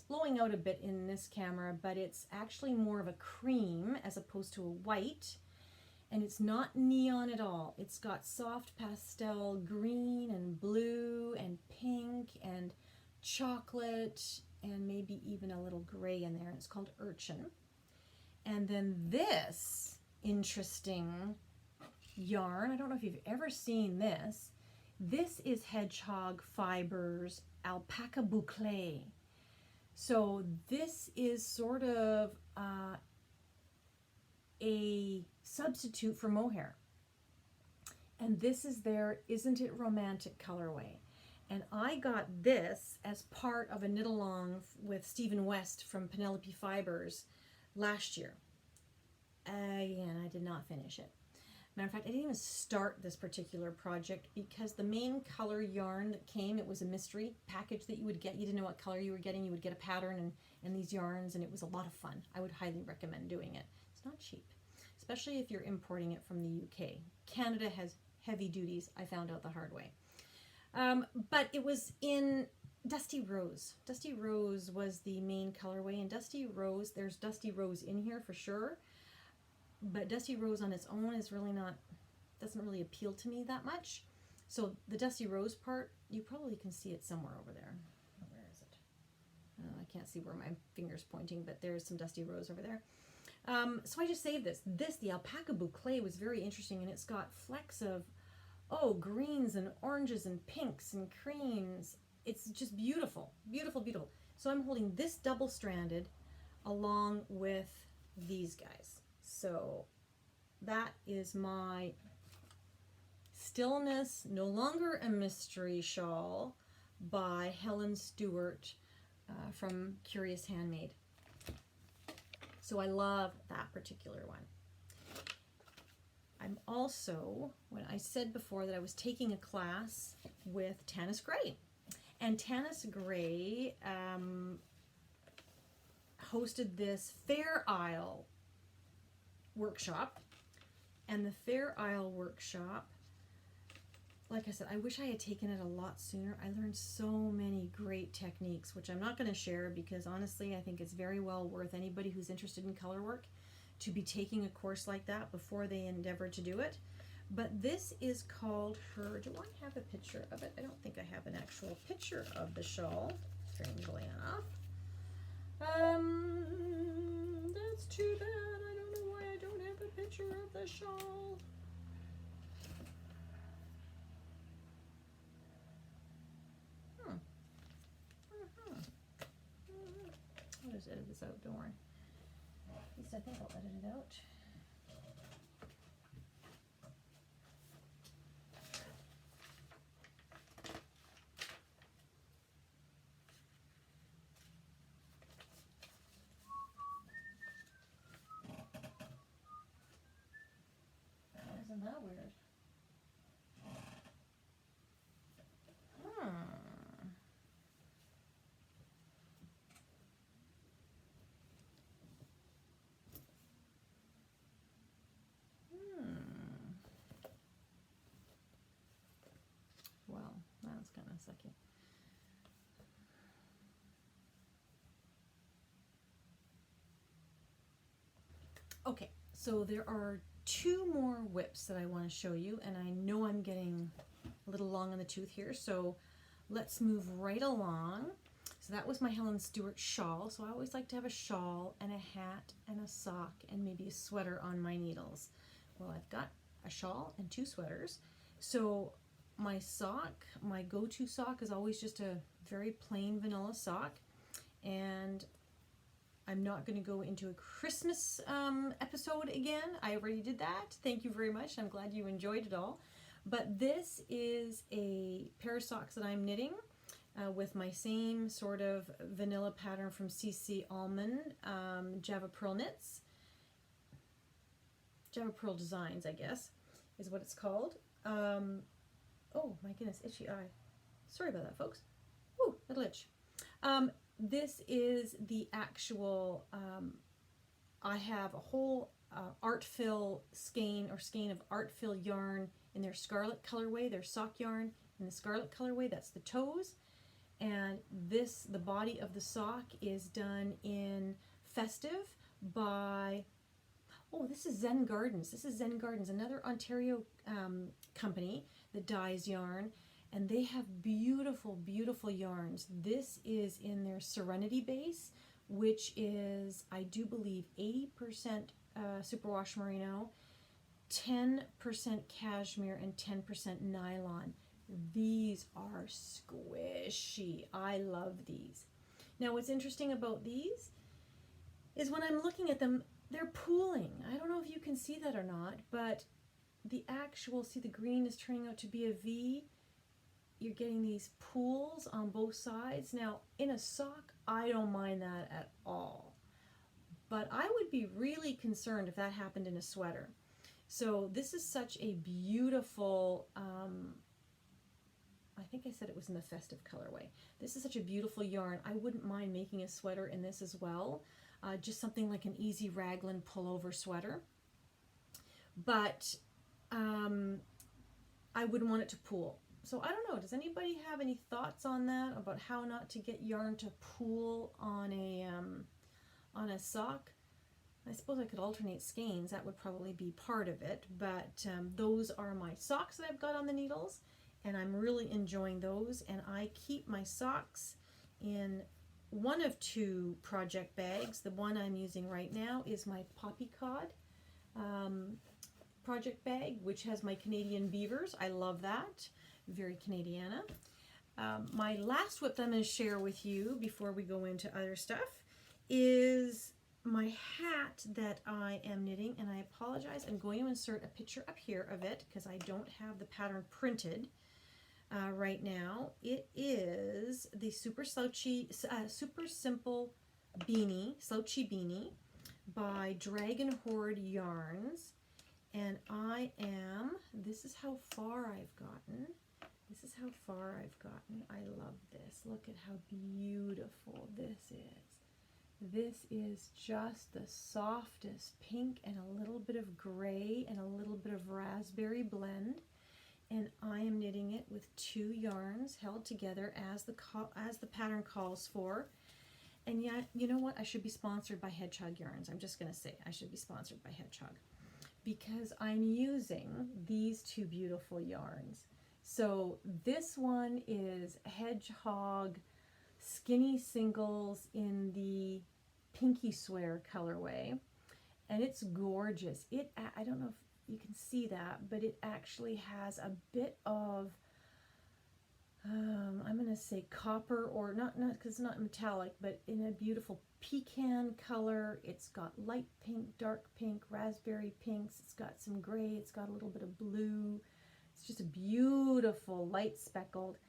blowing out a bit in this camera, but it's actually more of a cream as opposed to a white. And it's not neon at all. It's got soft pastel green and blue and pink and chocolate and maybe even a little gray in there. It's called Urchin. And then this interesting yarn, I don't know if you've ever seen this. This is Hedgehog Fibers Alpaca Boucle. So this is sort of a substitute for mohair. And this is their Isn't It Romantic colorway. And I got this as part of a knit along with Stephen West from Penelope Fibers last year. Again, I did not finish it. Matter of fact, I didn't even start this particular project because the main color yarn that came, it was a mystery package that you would get. You didn't know what color you were getting. You would get a pattern and these yarns, and it was a lot of fun. I would highly recommend doing it. It's not cheap, especially if you're importing it from the UK. Canada has heavy duties. I found out the hard way. But it was in Dusty Rose. Dusty Rose was the main colorway, and Dusty Rose, there's Dusty Rose in here for sure, but Dusty Rose on its own is really not, doesn't really appeal to me that much. So the Dusty Rose part, you probably can see it somewhere over there. Where is it? I can't see where my finger's pointing, but there's some Dusty Rose over there. So I just saved this. The Alpaca Boucle was very interesting, and it's got flecks of, greens and oranges and pinks and creams. It's just beautiful, beautiful, beautiful. So I'm holding this double-stranded along with these guys. So that is my Stillness, No Longer a Mystery shawl by Helen Stewart from Curious Handmade. So I love that particular one. I'm also, when I said before that I was taking a class with Tanis Gray. And Tanis Gray hosted this Fair Isle workshop. And the Fair Isle workshop, like I said, I wish I had taken it a lot sooner. I learned so many great techniques, which I'm not going to share because honestly, I think it's very well worth anybody who's interested in color work to be taking a course like that before they endeavor to do it. But this is called her, do I have a picture of it? I don't think I have an actual picture of the shawl, strangely enough. That's too bad. I don't know why I don't have a picture of the shawl. I'll just edit this out, don't worry. At least I think I'll edit it out. Isn't that weird? second. Okay, so there are 2 more whips that I want to show you, and I know I'm getting a little long on the tooth here, so let's move right along. So that was my Helen Stewart shawl. So I always like to have a shawl and a hat and a sock and maybe a sweater on my needles. Well, I've got a shawl and 2 sweaters. So my sock, my go-to sock is always just a very plain vanilla sock. And I'm not going to go into a Christmas episode again. I already did that. Thank you very much. I'm glad you enjoyed it all. But this is a pair of socks that I'm knitting with my same sort of vanilla pattern from CC Almond, Java Pearl Knits. Java Pearl Designs, I guess, is what it's called. Oh my goodness, itchy eye. Sorry about that, folks. Ooh, little itch. This is the actual, I have a whole art fill skein of art fill yarn in their scarlet colorway, their sock yarn in the scarlet colorway, that's the toes. And this, the body of the sock is done in Festive by, oh, this is Zen Gardens. This is Zen Gardens, another Ontario company that dyes yarn. And they have beautiful, beautiful yarns. This is in their Serenity base, which is, I do believe, 80% Superwash Merino, 10% cashmere, and 10% nylon. These are squishy. I love these. Now, what's interesting about these is when I'm looking at them, they're pooling. I don't know if you can see that or not, but the actual, see the green is turning out to be a V. You're getting these pools on both sides. Now, in a sock, I don't mind that at all. But I would be really concerned if that happened in a sweater. So this is such a beautiful, I think I said it was in the Festive colorway. This is such a beautiful yarn. I wouldn't mind making a sweater in this as well. Just something like an easy raglan pullover sweater. But I wouldn't want it to pool. So I don't know, does anybody have any thoughts on that, about how not to get yarn to pool on a sock? I suppose I could alternate skeins, that would probably be part of it, but those are my socks that I've got on the needles, and I'm really enjoying those, and I keep my socks in one of 2 project bags. The one I'm using right now is my Poppy Cod project bag, which has my Canadian beavers. I love that. Very Canadiana. My last whip that I'm going to share with you before we go into other stuff is my hat that I am knitting, and I apologize, I'm going to insert a picture up here of it because I don't have the pattern printed right now. It is the Super Simple Beanie, Slouchy Beanie by Dragon Horde Yarns, and this is how far I've gotten. This is how far I've gotten. I love this. Look at how beautiful this is. This is just the softest pink and a little bit of gray and a little bit of raspberry blend. And I am knitting it with 2 yarns held together as the pattern calls for. And yet, you know what? I should be sponsored by Hedgehog Yarns. I'm just going to say I should be sponsored by Hedgehog because I'm using these 2 beautiful yarns. So this one is Hedgehog Skinny Singles in the Pinky Swear colorway, and it's gorgeous. I don't know if you can see that, but it actually has a bit of, I'm going to say copper, or not because it's not metallic, but in a beautiful pecan color. It's got light pink, dark pink, raspberry pinks. It's got some gray. It's got a little bit of blue. It's just a beautiful light speckled,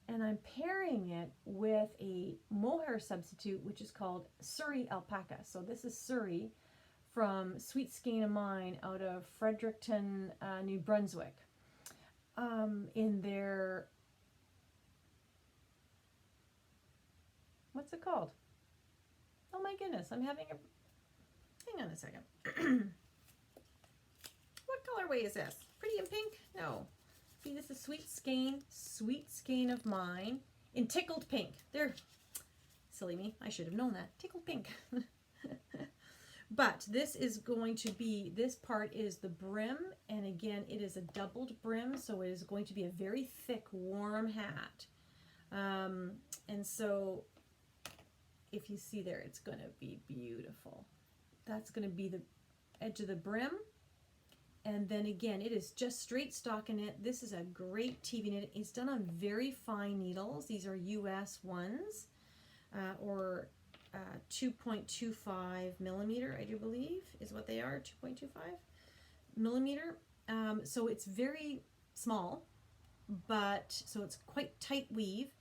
and I'm pairing it with a mohair substitute, which is called Surrey Alpaca. So this is Surrey from Sweet Skein of Mine out of Fredericton, New Brunswick. In their, what's it called? Oh my goodness, I'm having a, hang on a second. What colorway is this? Pretty in pink? No. See, this is sweet skein of mine in tickled pink. There, silly me, I should have known that. Tickled pink. But this is going to be, this part is the brim, and again, it is a doubled brim, so it is going to be a very thick, warm hat. And so, if you see there, it's going to be beautiful. That's going to be the edge of the brim. And then again, it is just straight stockinette. This is a great TV knit. It's done on very fine needles. These are US ones, or 2.25 millimeter, I do believe, is what they are, 2.25 millimeter. So it's very small, but so it's quite tight weave,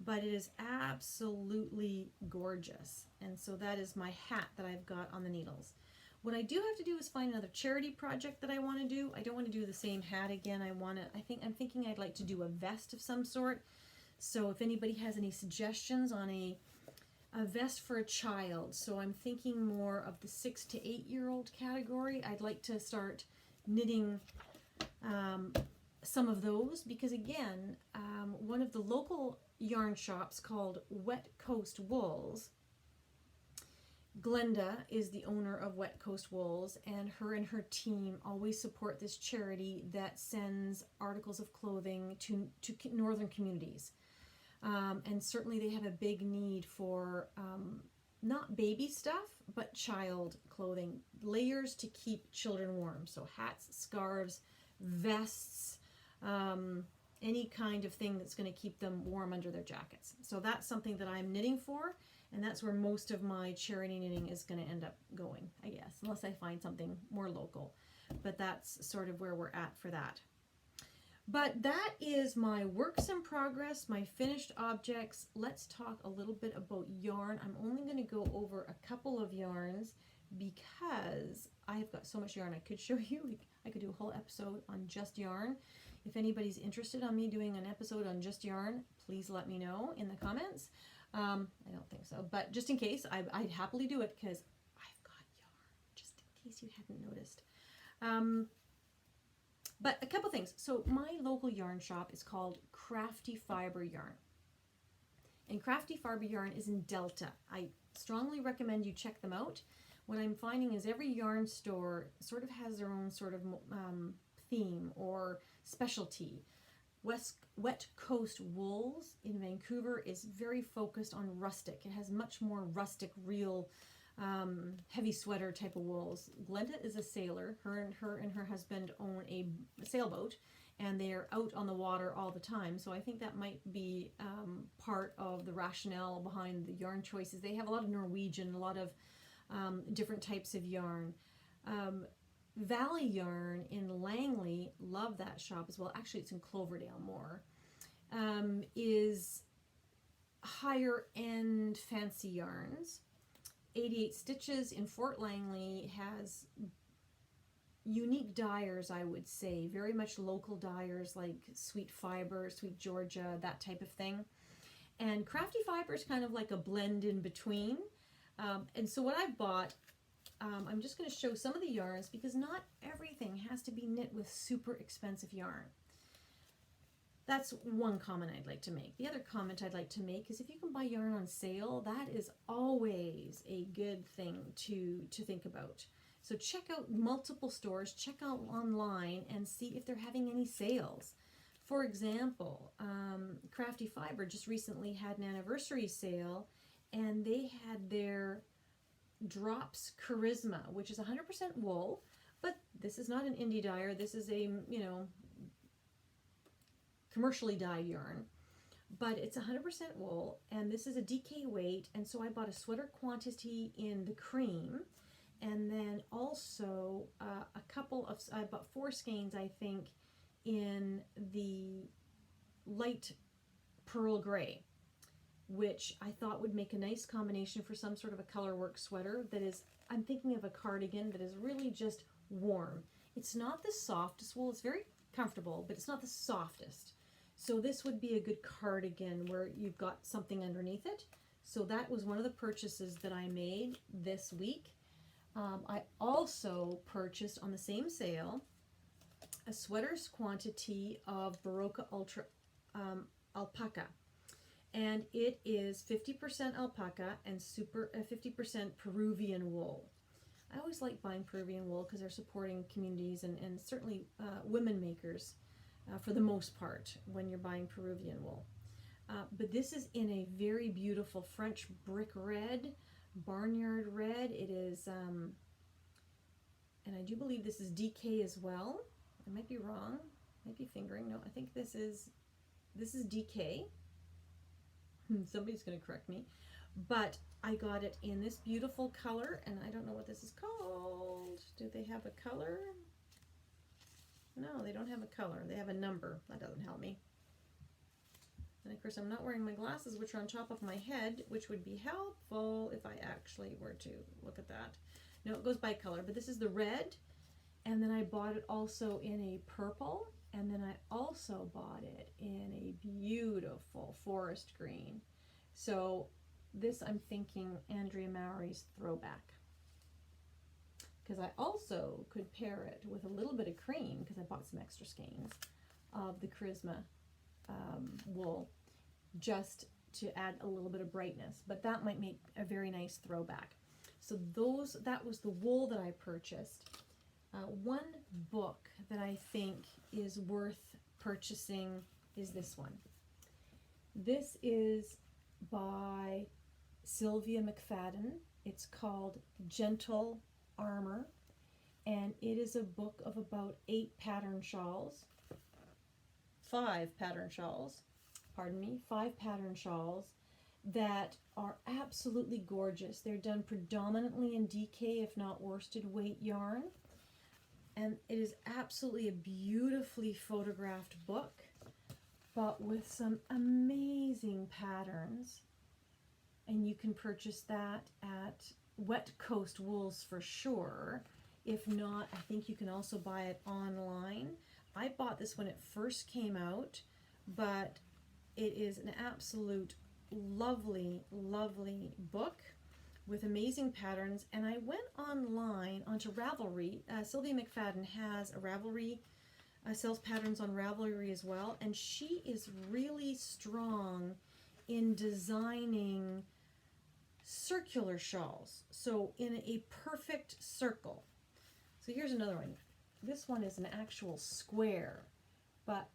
but it is absolutely gorgeous. And so that is my hat that I've got on the needles. What I do have to do is find another charity project that I want to do. I don't want to do the same hat again. I'm thinking I'd like to do a vest of some sort. So if anybody has any suggestions on a vest for a child, so I'm thinking more of the 6 to 8 year old category. I'd like to start knitting some of those, because again, one of the local yarn shops called Wet Coast Wools, Glenda is the owner of Wet Coast Wools, and her team always support this charity that sends articles of clothing to northern communities. And certainly they have a big need for not baby stuff, but child clothing, layers to keep children warm. So hats, scarves, vests, any kind of thing that's going to keep them warm under their jackets. So that's something that I'm knitting for, and that's where most of my charity knitting is going to end up going, I guess, unless I find something more local. But that's sort of where we're at for that. But that is my works in progress, my finished objects. Let's talk a little bit about yarn. I'm only going to go over a couple of yarns because I've got so much yarn I could show you. I could do a whole episode on just yarn. If anybody's interested on me doing an episode on just yarn, please let me know in the comments. I don't think so, but just in case, I'd happily do it because I've got yarn, just in case you hadn't noticed. But a couple things. So my local yarn shop is called Crafty Fiber Yarn. And Crafty Fiber Yarn is in Delta. I strongly recommend you check them out. What I'm finding is every yarn store sort of has their own sort of theme or specialty. Wet Coast Wools in Vancouver is very focused on rustic. It has much more rustic, real heavy sweater type of wools. Glenda is a sailor. Her and her husband own a sailboat, and they are out on the water all the time. So I think that might be part of the rationale behind the yarn choices. They have a lot of Norwegian, a lot of different types of yarn. Valley Yarn in Langley, love that shop as well. Actually, it's in Cloverdale more. Is higher end fancy yarns. 88 Stitches in Fort Langley has unique dyers, I would say, very much local dyers like Sweet Fiber, Sweet Georgia, that type of thing. And Crafty Fiber is kind of like a blend in between. And so what I've bought, I'm just going to show some of the yarns because not everything has to be knit with super expensive yarn. That's one comment I'd like to make. The other comment I'd like to make is if you can buy yarn on sale, that is always a good thing to think about. So check out multiple stores, check out online and see if they're having any sales. For example, Crafty Fiber just recently had an anniversary sale, and they had their Drops Charisma, which is 100% wool, but this is not an indie dyer. This is a, commercially dyed yarn, but it's 100% wool, and this is a DK weight, and so I bought a sweater quantity in the cream, and then also I bought 4 skeins, I think, in the light pearl gray, which I thought would make a nice combination for some sort of a color work sweater that is, I'm thinking of a cardigan that is really just warm. It's not the softest wool, it's very comfortable, but it's not the softest. So this would be a good cardigan where you've got something underneath it. So that was one of the purchases that I made this week. I also purchased on the same sale a sweater's quantity of Barocca Ultra alpaca. And it is 50% alpaca and 50% Peruvian wool. I always like buying Peruvian wool because they're supporting communities and certainly women makers for the most part when you're buying Peruvian wool. But this is in a very beautiful French brick red, barnyard red. It is, and I do believe this is DK as well. I might be wrong. I might be fingering. No, I think this is DK. Somebody's going to correct me. But I got it in this beautiful color, and I don't know what this is called. Do they have a color? No, they don't have a color. They have a number. That doesn't help me. And of course, I'm not wearing my glasses, which are on top of my head, which would be helpful if I actually were to look at that. No, it goes by color, but this is the red. And then I bought it also in a purple. And then I also bought it in a beautiful forest green. So this, I'm thinking Andrea Mowry's throwback. Because I also could pair it with a little bit of cream, because I bought some extra skeins of the Charisma wool, just to add a little bit of brightness. But that might make a very nice throwback. So that was the wool that I purchased. One book that I think is worth purchasing is this one. This is by Sylvia McFadden. It's called Gentle Armor, and it is a book of about 5 pattern shawls, 5 pattern shawls that are absolutely gorgeous. They're done predominantly in DK, if not worsted weight yarn. And it is absolutely a beautifully photographed book, but with some amazing patterns. And you can purchase that at Wet Coast Wools for sure. If not, I think you can also buy it online. I bought this when it first came out, but it is an absolute lovely, lovely book with amazing patterns. And I went online onto Ravelry. Sylvia McFadden has a Ravelry, sells patterns on Ravelry as well, and she is really strong in designing circular shawls, so in a perfect circle. So here's another one. This one is an actual square, but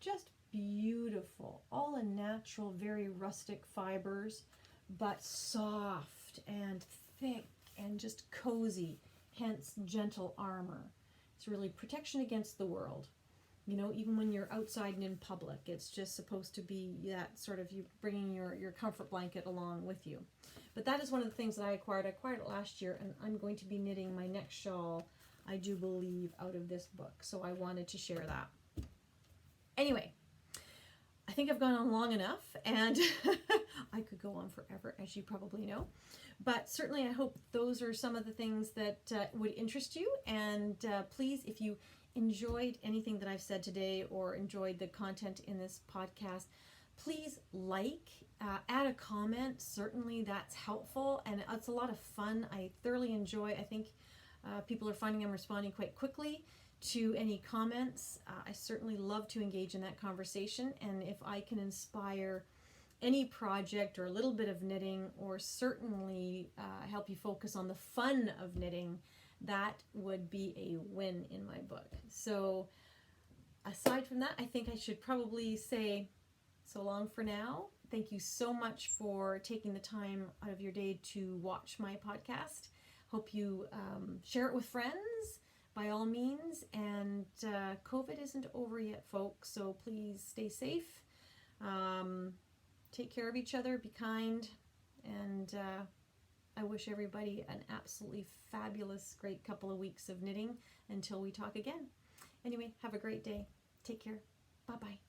just beautiful, all in natural, very rustic fibers, but soft and thick and just cozy, hence gentle armor. It's really protection against the world. You know, even when you're outside and in public, it's just supposed to be that sort of you bringing your comfort blanket along with you. But that is one of the things that I acquired. I acquired it last year, and I'm going to be knitting my next shawl, I do believe, out of this book. So I wanted to share that. Anyway, I think I've gone on long enough, and I could go on forever, as you probably know. But certainly I hope those are some of the things that would interest you. And please, if you enjoyed anything that I've said today or enjoyed the content in this podcast, please add a comment. Certainly that's helpful, and it's a lot of fun. I thoroughly enjoy. I think people are finding I'm responding quite quickly to any comments. I certainly love to engage in that conversation, and if I can inspire any project or a little bit of knitting, or certainly help you focus on the fun of knitting, that would be a win in my book. So aside from that, I think I should probably say so long for now. Thank you so much for taking the time out of your day to watch my podcast. Hope you share it with friends by all means. And COVID isn't over yet, folks, so please stay safe. Take care of each other, be kind, and I wish everybody an absolutely fabulous, great couple of weeks of knitting until we talk again. Anyway, have a great day. Take care. Bye-bye.